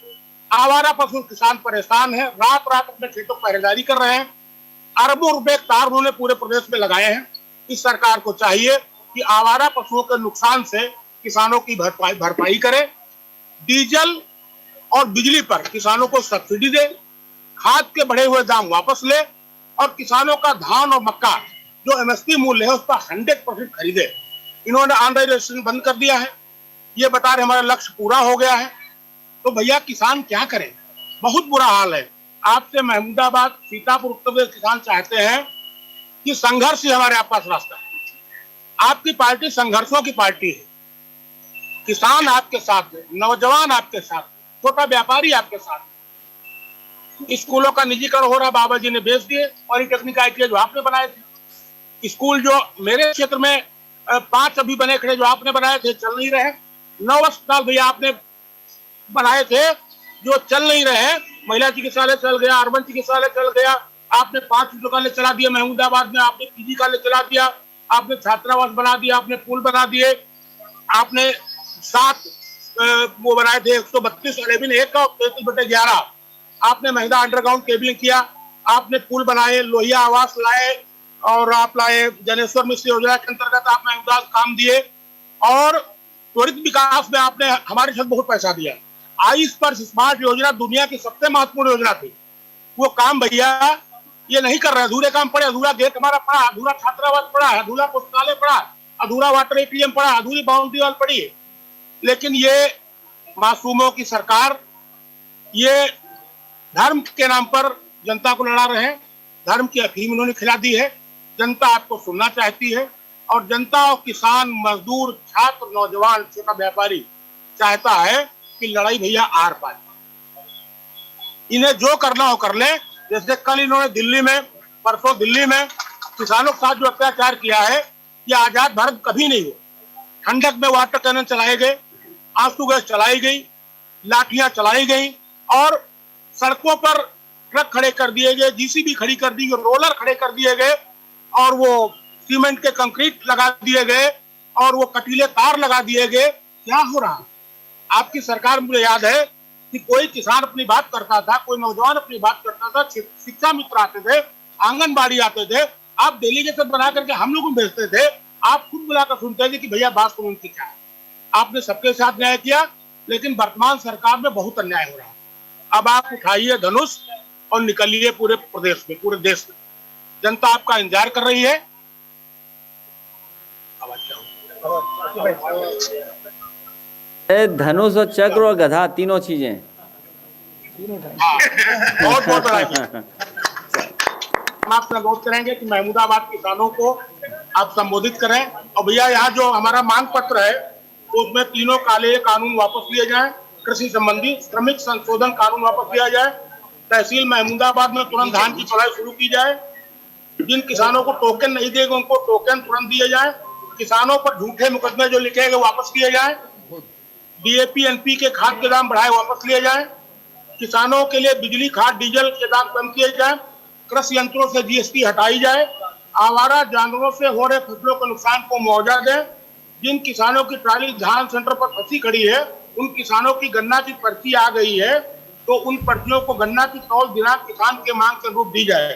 आवारा पशु किसान परेशान है, रात रात अपने खेतों पर पहरेदारी कर रहे हैं। अरबों रुपए तार उन्होंने पूरे प्रदेश में लगाए हैं। इस सरकार को चाहिए कि आवारा पशुओं के नुकसान से किसानों की भरपाई करे, डीजल और बिजली पर किसानों को सब्सिडी दे, खाद के बढ़े हुए दाम वापस ले और किसानों का धान और मक्का जो एमएसपी मूल्य है उस पर 100% खरीदे। इन्होंने ऑनलाइन रजिस्ट्रेशन बंद कर दिया है, ये बता रहे हमारा लक्ष्य पूरा हो गया है। तो भैया किसान क्या करें, बहुत बुरा हाल है। आपसे महमूदाबाद, सीतापुर, उत्तर प्रदेश किसान चाहते हैं कि संघर्ष ही हमारे पास रास्ता है। आपकी पार्टी संघर्षों की पार्टी है, किसान आपके साथ है, नौजवान आपके साथ, छोटा व्यापारी आपके साथ है। स्कूलों का निजीकरण हो रहा, बाबा जी ने बेच दिए। पॉलिटेक्निक आईटीआई जो आपने बनाए थे, स्कूल जो मेरे क्षेत्र में 5 अभी बने खड़े जो आपने बनाए थे चल नहीं रहे। 9 अस्पताल भैया आपने बनाए थे जो चल नहीं रहे। महिला चिकित्सालय चल गया, अर्बन चिकित्सालय चल गया, आपने 5 दुकानें चला दिए। महमूदाबाद में आपने पीजी कॉलेज चला दिया, आपने छात्रावास बना दिया, आपने पुल बना दिए, आपने 7 वो बनाए थे 132 11 का 33/11 आपने महिला अंडरग्राउंड केबलिंग किया, आपने पुल बनाए, लोहिया आवास लाए और आप लाए जनेश्वर मिश्र योजना के अंतर्गत आपने काम दिए और त्वरित विकास में आपने हमारे साथ बहुत पैसा दिया। आयुष पर स्मार्ट योजना दुनिया की सबसे महत्वपूर्ण योजना थी, वो काम भैया ये नहीं कर रहे। अधूरे काम पड़े, अधूरा गेट हमारा पड़ा, अधूरा छात्रावास पड़ा, अधूरा पुस्तकालय पड़ा, अधूरा वाटर एटीएम पड़ा, अधूरी बाउंड्री वॉल पड़ी है। लेकिन ये मासूमों की सरकार, ये धर्म के नाम पर जनता को लड़ा रहे हैं। धर्म की अफीम उन्होंने खिला दी है। जनता आपको सुनना चाहती है और जनता और किसान, मजदूर, छात्र, नौजवान, छोटा व्यापारी चाहता है कि लड़ाई भैया आर पार। इन्हें जो करना हो कर ले। जैसे कल इन्होंने दिल्ली में, परसों दिल्ली में किसानों के साथ जो अत्याचार किया है, ये आजाद भारत कभी नहीं हो। ठंडक में वाटर कैनन चलाए गए, आंसू गैस चलाई गई, लाठियां चलाई गई और सड़कों पर ट्रक खड़े कर दिए गए, जीसीबी खड़ी कर दी गई, रोलर खड़े कर दिए गए और वो सीमेंट के कंक्रीट लगा दिए गए और वो कटीले तार लगा दिए गए। क्या हो रहा? आपकी सरकार, मुझे याद है कि कोई किसान अपनी बात करता था, कोई नौजवान अपनी बात करता था, शिक्षा मित्र आते थे, आंगनबाड़ी आते थे, आप डेलीगेशन बना करके हम लोग को भेजते थे, आप खुद बुलाकर सुनते थे कि भैया बात सुनो उनकी क्या है। आपने सबके साथ न्याय किया, लेकिन वर्तमान सरकार में बहुत अन्याय हो रहा है। अब आप उठाइए धनुष और निकलिए पूरे प्रदेश में, पूरे देश में। जनता आपका इंतजार कर रही है। धनुष और चक्र और गधा, तीनों चीजें। बहुत बहुत बधाई। हम आपसे अनुरोध करेंगे कि महमूदाबाद किसानों को आप संबोधित करें। और भैया यहाँ जो हमारा मांग पत्र है उसमें तीनों काले कानून वापस लिए जाएं, कृषि संबंधी श्रमिक संशोधन कानून वापस लिया जाए, तहसील महमूदाबाद में तुरंत धान की चुलाई शुरू की जाए, जिन किसानों को टोकन नहीं देगा उनको टोकन तुरंत दिए जाए, किसानों पर झूठे मुकदमे जो लिखे गए वापस लिए जाए, डीएपी एनपी के खाद के दाम बढ़ाए वापस लिए जाए, किसानों के लिए बिजली, खाद, डीजल के दाम कम किए जाए, कृषि यंत्रों से जीएसटी हटाई जाए, आवारा जानवरों से हो रहे फसलों के नुकसान को मुआवजा दें, जिन किसानों की ट्राली धान सेंटर पर फंसी खड़ी है उन किसानों की गन्ना की पर्ची आ गई है तो उन पर्चियों को गन्ना की तौल बिना किसान के मांग के रूप दी जाए,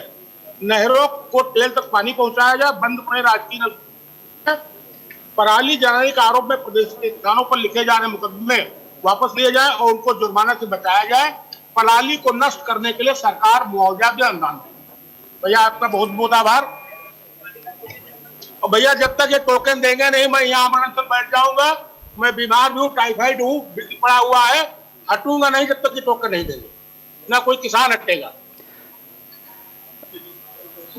नहरों को टेल तक पानी पहुंचाया जाए, बंद पड़े राजकीय पराली जलाने के आरोप में प्रदेश के किसानों पर लिखे जा रहे मुकदमे वापस लिए जाए और उनको जुर्माना से बचाया जाए। पराली को नष्ट करने के लिए सरकार मुआवजा दे, अनुदान दे। भैया आपका बहुत बहुत आभार। और भैया जब तक ये टोकन देंगे नहीं मैं यहाँ अमरनाथ बैठ जाऊंगा। मैं बीमार भी हूँ, टाइफाइड हूँ, पड़ा हुआ है, हटूंगा नहीं जब तक ये टोकन नहीं देंगे, ना कोई किसान हटेगा।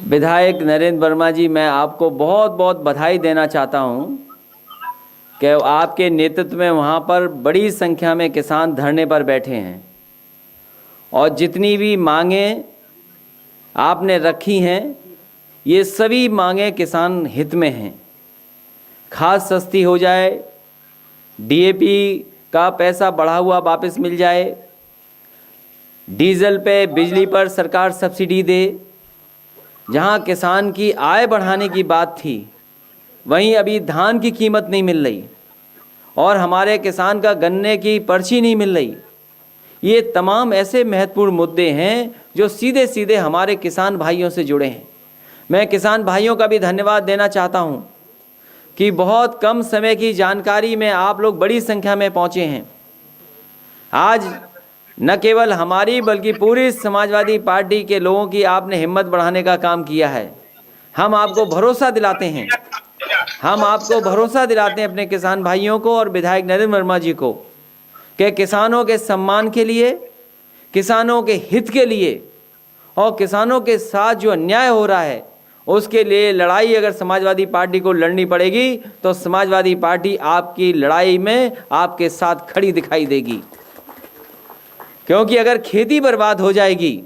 विधायक नरेंद्र वर्मा जी, मैं आपको बहुत बहुत बधाई देना चाहता हूं कि आपके नेतृत्व में वहाँ पर बड़ी संख्या में किसान धरने पर बैठे हैं और जितनी भी मांगें आपने रखी हैं ये सभी मांगें किसान हित में हैं। खाद सस्ती हो जाए, डीएपी का पैसा बढ़ा हुआ वापस मिल जाए, डीजल पे बिजली पर सरकार सब्सिडी दे। जहां किसान की आय बढ़ाने की बात थी वहीं अभी धान की कीमत नहीं मिल रही और हमारे किसान का गन्ने की पर्ची नहीं मिल रही। ये तमाम ऐसे महत्वपूर्ण मुद्दे हैं जो सीधे सीधे हमारे किसान भाइयों से जुड़े हैं। मैं किसान भाइयों का भी धन्यवाद देना चाहता हूं कि बहुत कम समय की जानकारी में आप लोग बड़ी संख्या में पहुंचे हैं। आज न केवल हमारी बल्कि पूरी समाजवादी पार्टी के लोगों की आपने हिम्मत बढ़ाने का काम किया है। हम आपको भरोसा दिलाते हैं, हम आपको भरोसा दिलाते हैं अपने किसान भाइयों को और विधायक नरेंद्र वर्मा जी को कि किसानों के सम्मान के लिए, किसानों के हित के लिए और किसानों के साथ जो अन्याय हो रहा है उसके लिए लड़ाई अगर समाजवादी पार्टी को लड़नी पड़ेगी तो समाजवादी पार्टी आपकी लड़ाई में आपके साथ खड़ी दिखाई देगी। क्योंकि अगर खेती बर्बाद हो जाएगी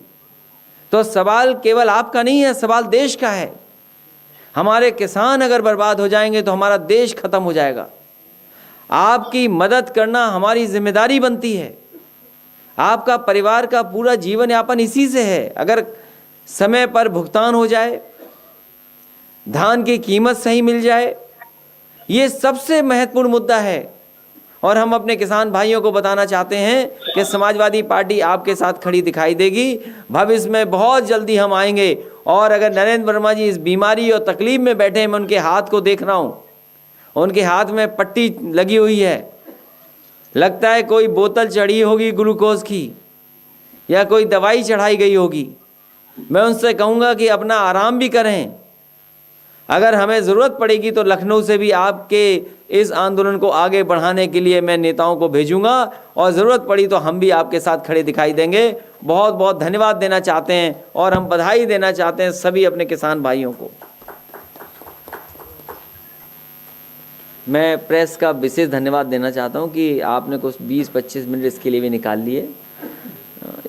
तो सवाल केवल आपका नहीं है, सवाल देश का है। हमारे किसान अगर बर्बाद हो जाएंगे तो हमारा देश खत्म हो जाएगा। आपकी मदद करना हमारी जिम्मेदारी बनती है। आपका परिवार का पूरा जीवन यापन इसी से है। अगर समय पर भुगतान हो जाए, धान की कीमत सही मिल जाए, ये सबसे महत्वपूर्ण मुद्दा है। और हम अपने किसान भाइयों को बताना चाहते हैं कि समाजवादी पार्टी आपके साथ खड़ी दिखाई देगी। भविष्य में बहुत जल्दी हम आएंगे और अगर नरेंद्र वर्मा जी इस बीमारी और तकलीफ में बैठे हैं, मैं उनके हाथ को देख रहा हूँ, उनके हाथ में पट्टी लगी हुई है, लगता है कोई बोतल चढ़ी होगी ग्लूकोज की या कोई दवाई चढ़ाई गई होगी। मैं उनसे कहूँगा कि अपना आराम भी करें। अगर हमें ज़रूरत पड़ेगी तो लखनऊ से भी आपके इस आंदोलन को आगे बढ़ाने के लिए मैं नेताओं को भेजूंगा और ज़रूरत पड़ी तो हम भी आपके साथ खड़े दिखाई देंगे। बहुत बहुत धन्यवाद देना चाहते हैं और हम बधाई देना चाहते हैं सभी अपने किसान भाइयों को। मैं प्रेस का विशेष धन्यवाद देना चाहता हूं कि आपने कुछ 20-25 मिनट इसके लिए भी निकाल लिए।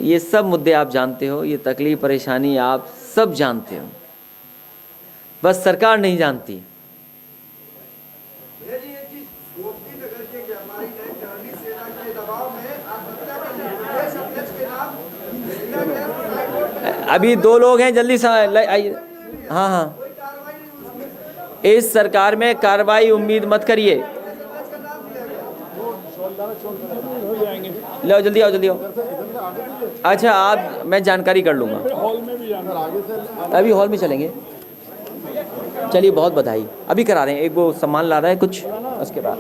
ये सब मुद्दे आप जानते हो, ये तकलीफ परेशानी आप सब जानते हो, बस सरकार नहीं जानती। अभी 2 लोग हैं, जल्दी से आइए। हाँ हाँ, इस सरकार में कार्रवाई उम्मीद मत करिए। लो जल्दी आओ, जल्दी आओ। अच्छा आप, मैं जानकारी कर लूँगा, अभी हॉल में चलेंगे। चलिए बहुत बधाई, अभी करा रहे हैं। एक वो सामान ला रहा है कुछ, उसके बाद